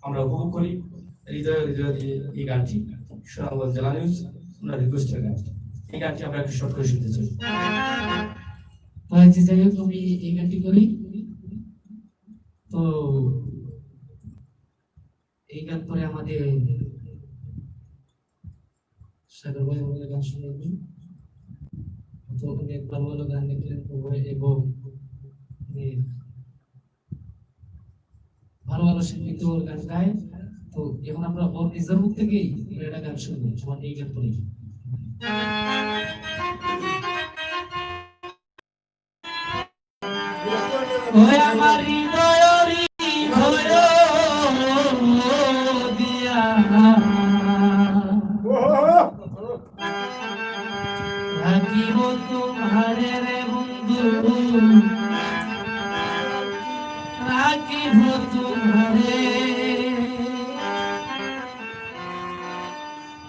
আমরা উপভোগ করি হৃদয় হৃদয় দিয়ে এই গানটি, সুনামগঞ্জ জেলা নিউজ আমরা রিকোয়েস্টের গান। এই গানটি আমরা একটু শর্ট করে শুনতে চাই। যাই হোক, আমি এই গানটি করি। তো এই গান পরে আমাদের সাগর ভাই আমাদের গান শুনবেন। তো উনি ভালো ভালো গান লিখলেন এবং ভালো ভালো শিল্পী তো গান গায়। তো এখন আমরা ওর নিজের মুখ থেকেই একটা গান শুনবো। আমার এই গান পরে ওই আমার হৃদয় দিয়া রাখিব তোমারে রে বন্ধু, রাখিব তোমারে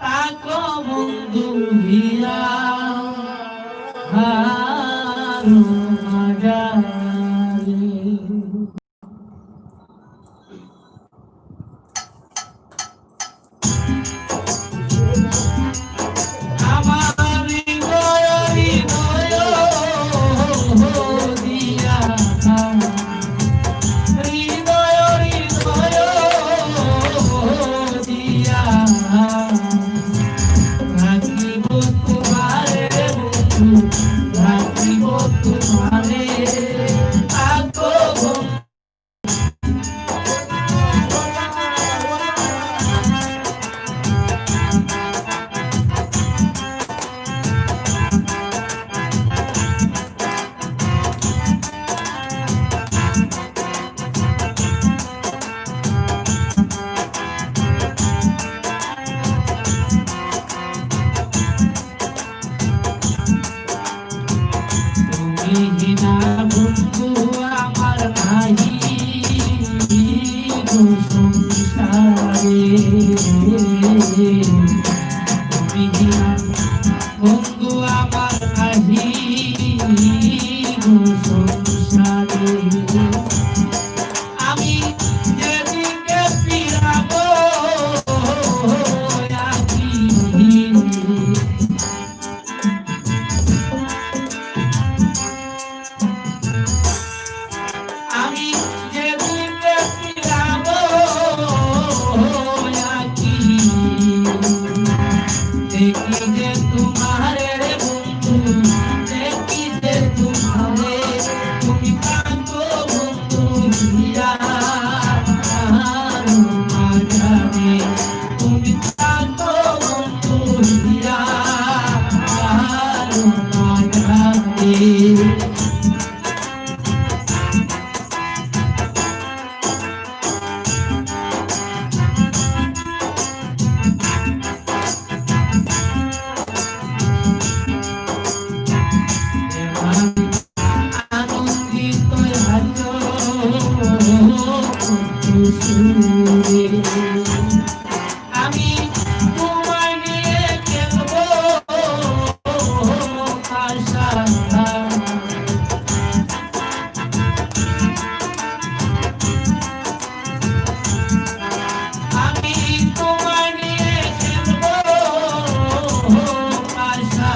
তাকো বন্ধু হিয়া হারু মাজারে। আমার হৃদয় হৃদয় আনন্দিত আছো সুরে আমি তোমায় নিয়ে খেলবো আশা আমি তোমায় নিয়ে খেলবো আশা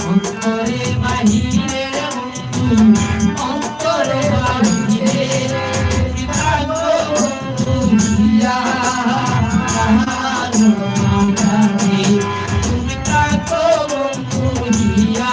অন্তরে বাহিরে বন্ধু অন্তরে বাহিরে থাকো দুনিয়া তুমি থাকো দুনিয়া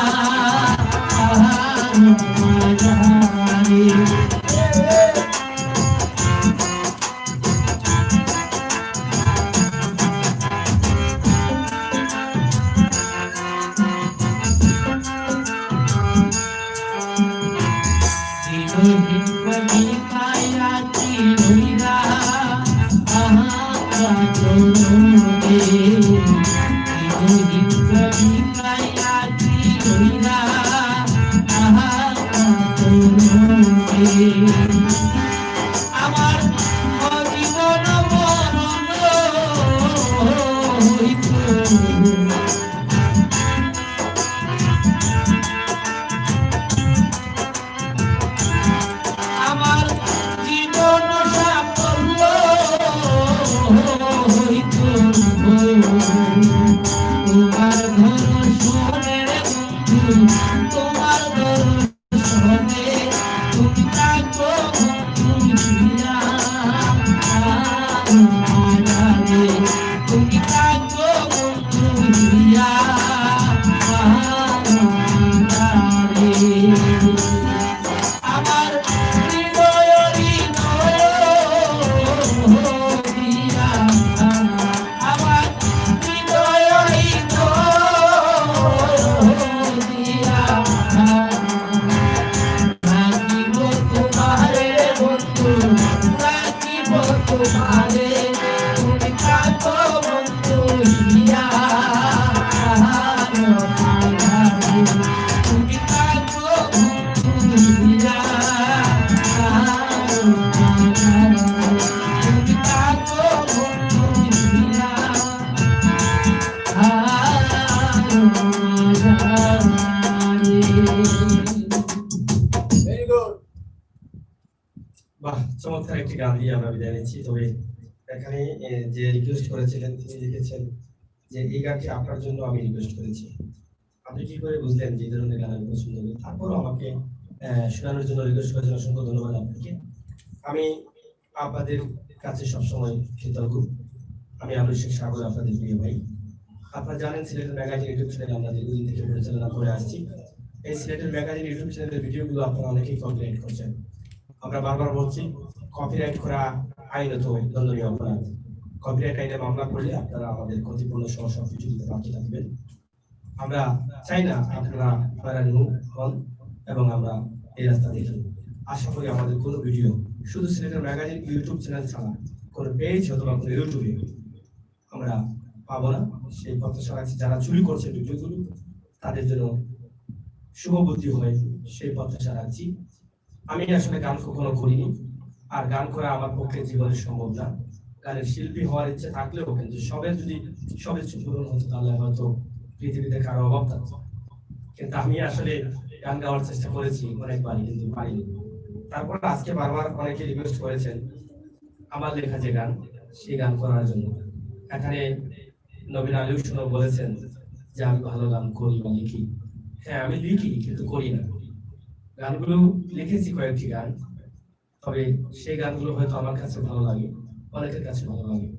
আমার জীবন মরণ হইত আমার জীবন সাফল্য হইত তোমার দর্শনের বন্ধু তোমার দর্শনে তুমি থাকো দুনিয়া তুমি থাকো দুনিয়া আমার হৃদয় হৃদয় দিয়া আমার হৃদয় হৃদয় দিয়া রাখিব তোমারে বন্ধু রাখিব তোমারে তুমি থাকো বন্ধু হিয়া তুমি থাকো বন্ধু হিয়া তুমি থাকো বন্ধু হিয়া ভেরি গুড। বাহ, চমৎকার একটি গান দিয়ে আমরা বিদায় নিচ্ছি। তবে এখানে যে রিকোয়েস্ট করেছিলেন তিনি লিখেছেন যে এই গানটি আপনার জন্য আমি রিকোয়েস্ট করেছি। আপনি কি করে বুঝলেন যে এই ধরনের গান আমি পছন্দ করি? তারপরও আমাকে শোনানোর জন্য রিকোয়েস্ট করেছেন, অসংখ্য ধন্যবাদ আপনাকে। আমি আপনাদের কাছে সবসময় কৃতজ্ঞ। আমি আলু শেখ সাগর, আপনাদের প্রিয় ভাই। আপনারা জানেন সিলেটের ম্যাগাজিন ইউটিউব চ্যানেল আমরা দীর্ঘদিন থেকে পরিচালনা করে আসছি। এই সিলেটের ম্যাগাজিন ইউটিউব চ্যানেলের ভিডিওগুলো আপনারা অনেকেই কপিরাইট করছেন। আমরা বারবার বলছি, কপিরাইট করা আইনত দণ্ডনীয় অপরাধ। কপিরাইট আইনে মামলা করলে আপনারা আমাদের ক্ষতিপূর্ণ সহ সবকিছু দিতে বাধ্য থাকবেন। আমরা চাই না আপনারা হয়রানি হন এবং আমরা এই রাস্তা দেখি। আশা করি আমাদের কোনো ভিডিও শুধু সিলেটের ম্যাগাজিন ইউটিউব চ্যানেল ছাড়া কোনো পেজ অথবা কোনো ইউটিউবে আমরা পাবো না। সেই প্রত্যাশা রাখছি যারা চুরি করছে ভিডিওগুলো তাদের জন্য শুভ বুদ্ধি হয়, সেই প্রত্যাশা রাখছি। আমি আসলে গান কখনো করিনি, আর গান করা আমার পক্ষে জীবনে সম্ভব না। গানের শিল্পী হওয়ার ইচ্ছে থাকলেও কিন্তু সবের চুপ পূরণ হতো তাহলে হয়তো পৃথিবীতে কারো অভাব থাকতো। কিন্তু আমি আসলে গান গাওয়ার চেষ্টা করেছি অনেকবারই, কিন্তু পারিনি। তারপর আজকে বারবার অনেকে রিকোয়েস্ট করেছেন আমার লেখা যে গান, সেই গান করার জন্য। এখানে নবীন আলী শুনো বলেছেন যে আমি ভালো গান করি বা লিখি। হ্যাঁ, আমি লিখি কিন্তু করি না। গানগুলো লিখেছি কয়েকটি গান, তবে সেই গানগুলো হয়তো আমার কাছে ভালো লাগে, অনেকের কাছে ভালো লাগে।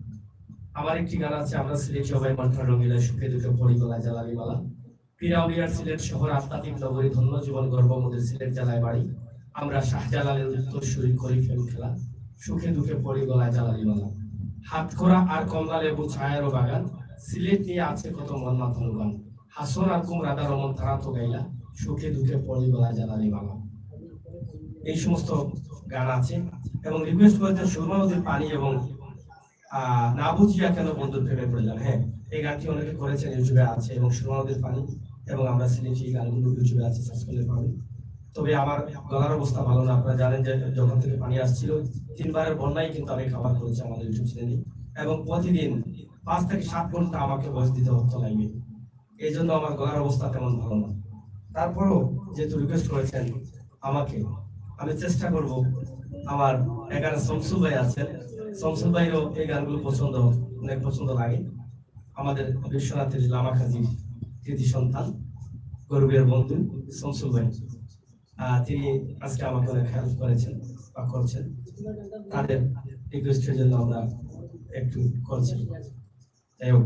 আমার একটি গান আছে, আমরা সিলেট সবাই মাঠার রঙিলা সুখে দুটো পরি গলায় জ্বালালি মালা। পিরাউলিয়ার সিলেট শহর আত্মাতিক নগরী, ধন্য জীবন গর্ব মোদের সিলেট জেলায় বাড়ি। আমরা শাহজালালের উত্তরসূরি করি ফেল খেলা, সুখে দুঃখে পরি গলায় জ্বালালি মালা। হাত খোরা আর কমলা লেবু ছায়ারও বাগান, সিলেট নিয়ে আছে কত মন মাথানো গান। হাসন আর কুম রাধা রমন তারা তো গাইলা, সুখে দুঃখে পরি গলায় জ্বালালি মালা। এই সমস্ত গান আছে এবং রিকোয়েস্ট করেছেন সুরমা নদীর পানি এবং না বুঝিয়া কেন বন্ধুর প্রেমে পড়লাম। হ্যাঁ, এই গানটি অনেকে করেছেন, ইউটিউবে আছে, এবং সুরমা নদীর পানি এবং আমরা সিলেটি গানগুলো ইউটিউবে আছে, সার্চ করলে পাবেন। তবে আমার গলার অবস্থা ভালো না। আপনারা জানেন যে যখন থেকে পানি আসছিল 3বারের বন্যায় কিন্তু আমি খাবার করেছি আমাদের ইউটিউব চ্যানেলে, এবং প্রতিদিন 5 থেকে 7 ঘন্টা আমাকে ভয়েস দিতে হতো লাইভে। এই জন্য আমার গলার অবস্থা তেমন ভালো না। তারপরও যেহেতু রিকোয়েস্ট করেছেন আমাকে, আমি চেষ্টা করব। আমার এখানে শমসুল ভাই আছেন, শমসুল ভাইও এই গানগুলো অনেক পছন্দ লাগে। আমাদের বিশ্বনাথের লামাখাজির কৃতি সন্তান, গৌরবের বন্ধু শমসুল ভাই, তিনি আজকে আমাকে অনেক হেল্প করেছেন বা করছেন। তাদের রিকোয়েস্টের জন্য আমরা একটু করছি। যাই হোক,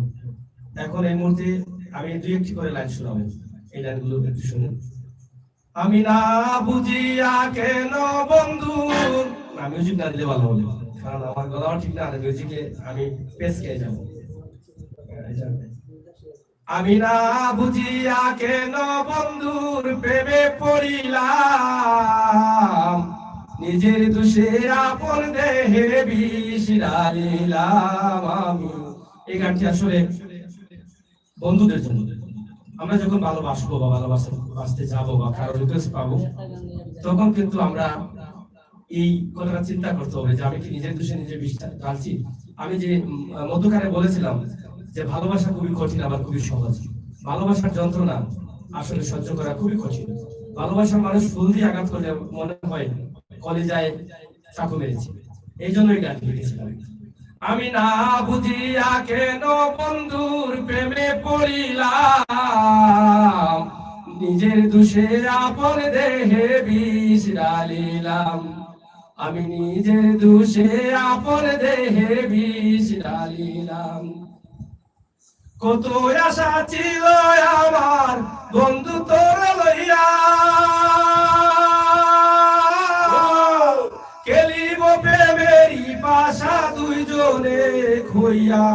এখন এই মুহূর্তে আমি 2-1টি করে লাইন শোনাবো, এই লাইনগুলো একটু শুনুন। আমি না বুঝিয়া কেন বন্ধু, না মিউজিক না দিলে ভালো হবে, কারণ আমার গলাও ঠিক না, মিউজিকে আমি পেস খেয়ে যাবো। আমি না বুঝিয়া কেন বন্ধুর প্রেমে পড়িলাম, নিজের দোষে আপন দেহে বিষ ঢালিলাম আমি। এই গানটি আসলে বন্ধুদের জন্য। আমরা যখন ভালোবাসবো বা ভালোবাসতে যাবো বা কারো রিকোয়েস্ট পাবো, তখন কিন্তু আমরা এই কথাটা চিন্তা করতে হবে যে আমি কি নিজের দোষে নিজে বিষ ঢালছি। আমি যে মধ্যখানে বলেছিলাম যে ভালোবাসা খুবই কঠিন আবার খুবই সহজ। ভালোবাসার যন্ত্রণা আসলে সহ্য করা খুবই কঠিন। ভালোবাসার মানুষ ফুল দিয়ে আঘাত করলে মনে হয় কলিজায় চাকু মেরেছে। এই জন্যই গান লিখেছিলাম। আমি না বুঝিয়া কেন বন্ধুর প্রেমে পড়িলাম, নিজের দোষে আপন দেহে বিষ ঢালিলাম। আমি নিজের দোষে আপন দেহে বিষ ঢালিলাম। কত আশা ছিল আমার বন্ধু তোর লইয়া, খেলিব প্রেমেরই পাশা দুইজনে খইয়া।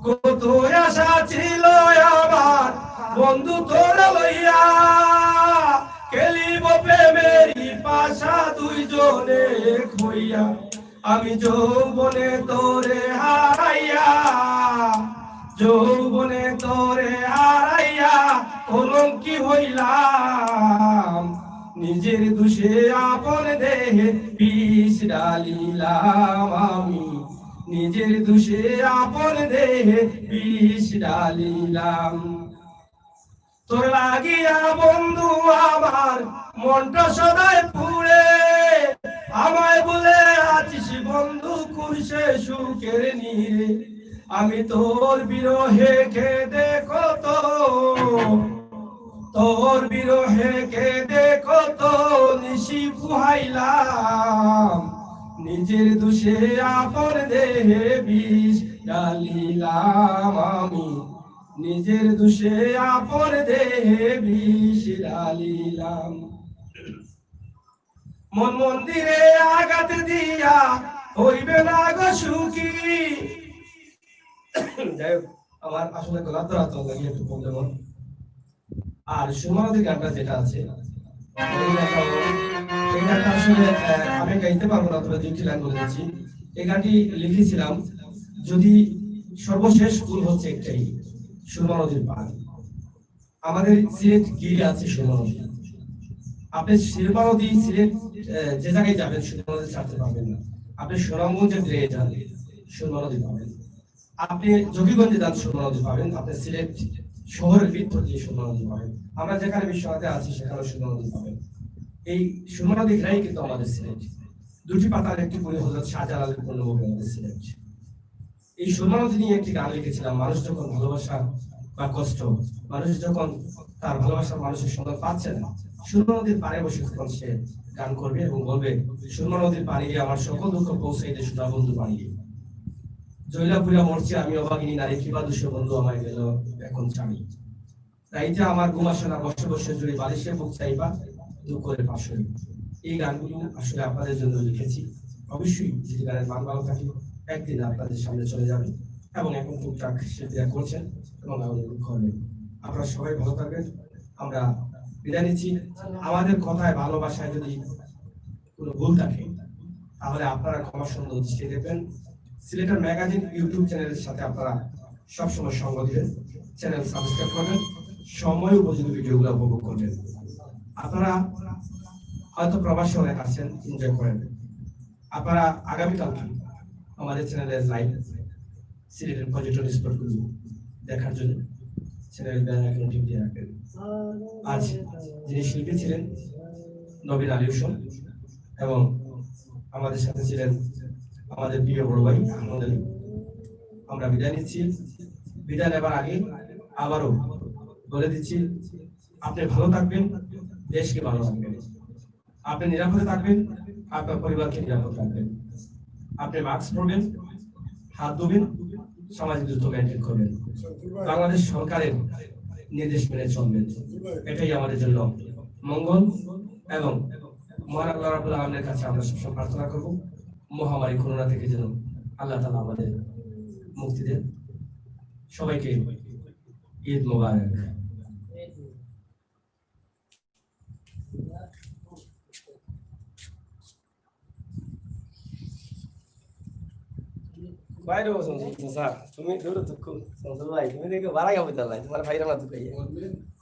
কত আশা ছিল আমার বন্ধু তোর লইয়া, খেলিব প্রেমেরই পাশা দুইজনে খইয়া। আমি যৌবনে তোরে হারাইয়া, যৌবনে তোরে হারাইয়া কলঙ্কি হইলাম। নিজের দোষে আপন দেহে বিষ ঢালিলাম আমি, নিজের দোষে আপন দেহে বিষ ঢালিলাম। তোর লাগিয়া বন্ধু আমার মনটা সদাই পুড়ে, আমায় বলে আছিস বন্ধু কুরসে সুখের নীরে। আমি তোর বিরহে কেঁদে কত, তোর বিরহে কেঁদে কত নিশি পুহাইলাম। নিজের দোষে আপন দেহে বিষ ঢালিলাম আমি, নিজের দোষে আপন দেহে বিষ ঢালিলাম। মন মন্দিরে আঘাত দিয়া হইবে না গো সুখী। যাই হোক, আমার আসলে গলা তো রাত লাগে একটু প্রবলেম। আর সুমানদের গানটা যেটা আছে, এই গানটা আসলে আমি গাইতে পারবো না, তবে 2টি লাইন বলে দিচ্ছি। এই গানটি লিখেছিলাম যদি সর্বশেষ ভুল হচ্ছে একটাই, সুরমা নদীর পার। আমাদের সিলেট গিয়ে আছে সুরমা নদী। আপনি সুরমা নদী সিলেট যে জায়গায় যাবেন সুরমা নদী ছাড়তে পারবেন না। আপনি সুনামগঞ্জে দিয়ে যান সুরমা নদী পাবেন, আপনি যোগীগঞ্জে যান সুরমা নদী পাবেন, আপনি সিলেট শহরের ভিতর দিয়ে সুরমা নদী পাবেন। আমরা যেখানে বিশ্বনাথে আছি সেখানে সুরমা নদী পাবেন। এই সুরমা নদী ঘেরাই কিন্তু আমাদের সিলেট। 2টি পাতার একটি বই হজরত শাহজালালের পূর্ণভূমি আমাদের সিলেট। এই সুরমা নদী নিয়ে একটি গান লিখেছিলাম। মানুষ যখন ভালোবাসা বা কষ্ট, মানুষ যখন তার ভালোবাসার মানুষের সন্ধান পাচ্ছে না, সুরমা নদীর পাড়ে বসে তখন সে গান করবে এবং বলবে, সুরমা নদীর পাড়ে গিয়ে আমার সকল দুঃখ পৌঁছাইতে সোনা বন্ধু পাড়ি গিয়ে। জৈলাপুরা মরছি আমি অভাগিনী নারী, কিবা দুষে বন্ধু আমায় গেল এখন চামি। রাইতে আমার ঘুম আসে না, বসে বসে জুড়ে বালিশে বুক চাইবা দুঃখের পাশে। এই গানগুলো আসলে আপনাদের জন্য লিখেছি। অবশ্যই যদি গানের মান ভালো থাকে একদিন আপনাদের সামনে চলে যাবে, এবং এখন টুকটাক শিল্পীরা করছেন এবং করবেন। আপনারা সবাই ভালো থাকবেন। আমরা বিদায় নিচ্ছি। আমাদের কথায় ভালোবাসায় যদি কোনো ভুল থাকে তাহলে আপনারা ক্ষমা সুন্দর দৃষ্টি দেখবেন। সিলেটের ম্যাগাজিন ইউটিউব চ্যানেলের সাথে আপনারা সবসময় সঙ্গ দিবেন, চ্যানেল সাবস্ক্রাইব করবেন, সময় উপযোগী ভিডিওগুলো উপভোগ করবেন। আপনারা হয়তো প্রবাসী অনেক আছেন, এনজয় করেন। আপনারা আগামীকালকে আমাদের চ্যানেলের লাইভ সিলেটের পর্যটন স্পটগুলো দেখার জন্য চ্যানেল বেল আইকন টিপ দিয়ে রাখবেন। আজ যিনি শিল্পী ছিলেন নবীন আলী হোসেন এবং আমাদের সাথে ছিলেন আমাদের প্রিয় বড় ভাই আহমদ আলী। আমরা বিদায় নিচ্ছি। বিদায় নেবার আগে আবারও বলে দিচ্ছি, আপনি ভালো থাকবেন, দেশকে ভালো রাখবেন, আপনি নিরাপদে থাকবেন, আপনার পরিবারকে নিরাপদ রাখবেন, আপনি মাস্ক পরবেন, হাত ধোবেন, সামাজিক দূরত্ব মেনটেন করবেন, বাংলাদেশ সরকারের নির্দেশ মেনে চলবেন। এটাই আমাদের জন্য মঙ্গল। এবং মহান আল্লাহ রাব্বুল আলামিনের কাছে আমরা সবসময় প্রার্থনা করব, মহামারী করোনা থেকে যেন আল্লাহ তাআলা আমাদের মুক্তি দেন। সবাইকে ঈদ মোবারক। বাইরে বসুন স্যার, তুমি দূরে তো খুব ভাই, তুমি দেখে বাড়াই হবে তাহলে তোমার ভাইরা না তো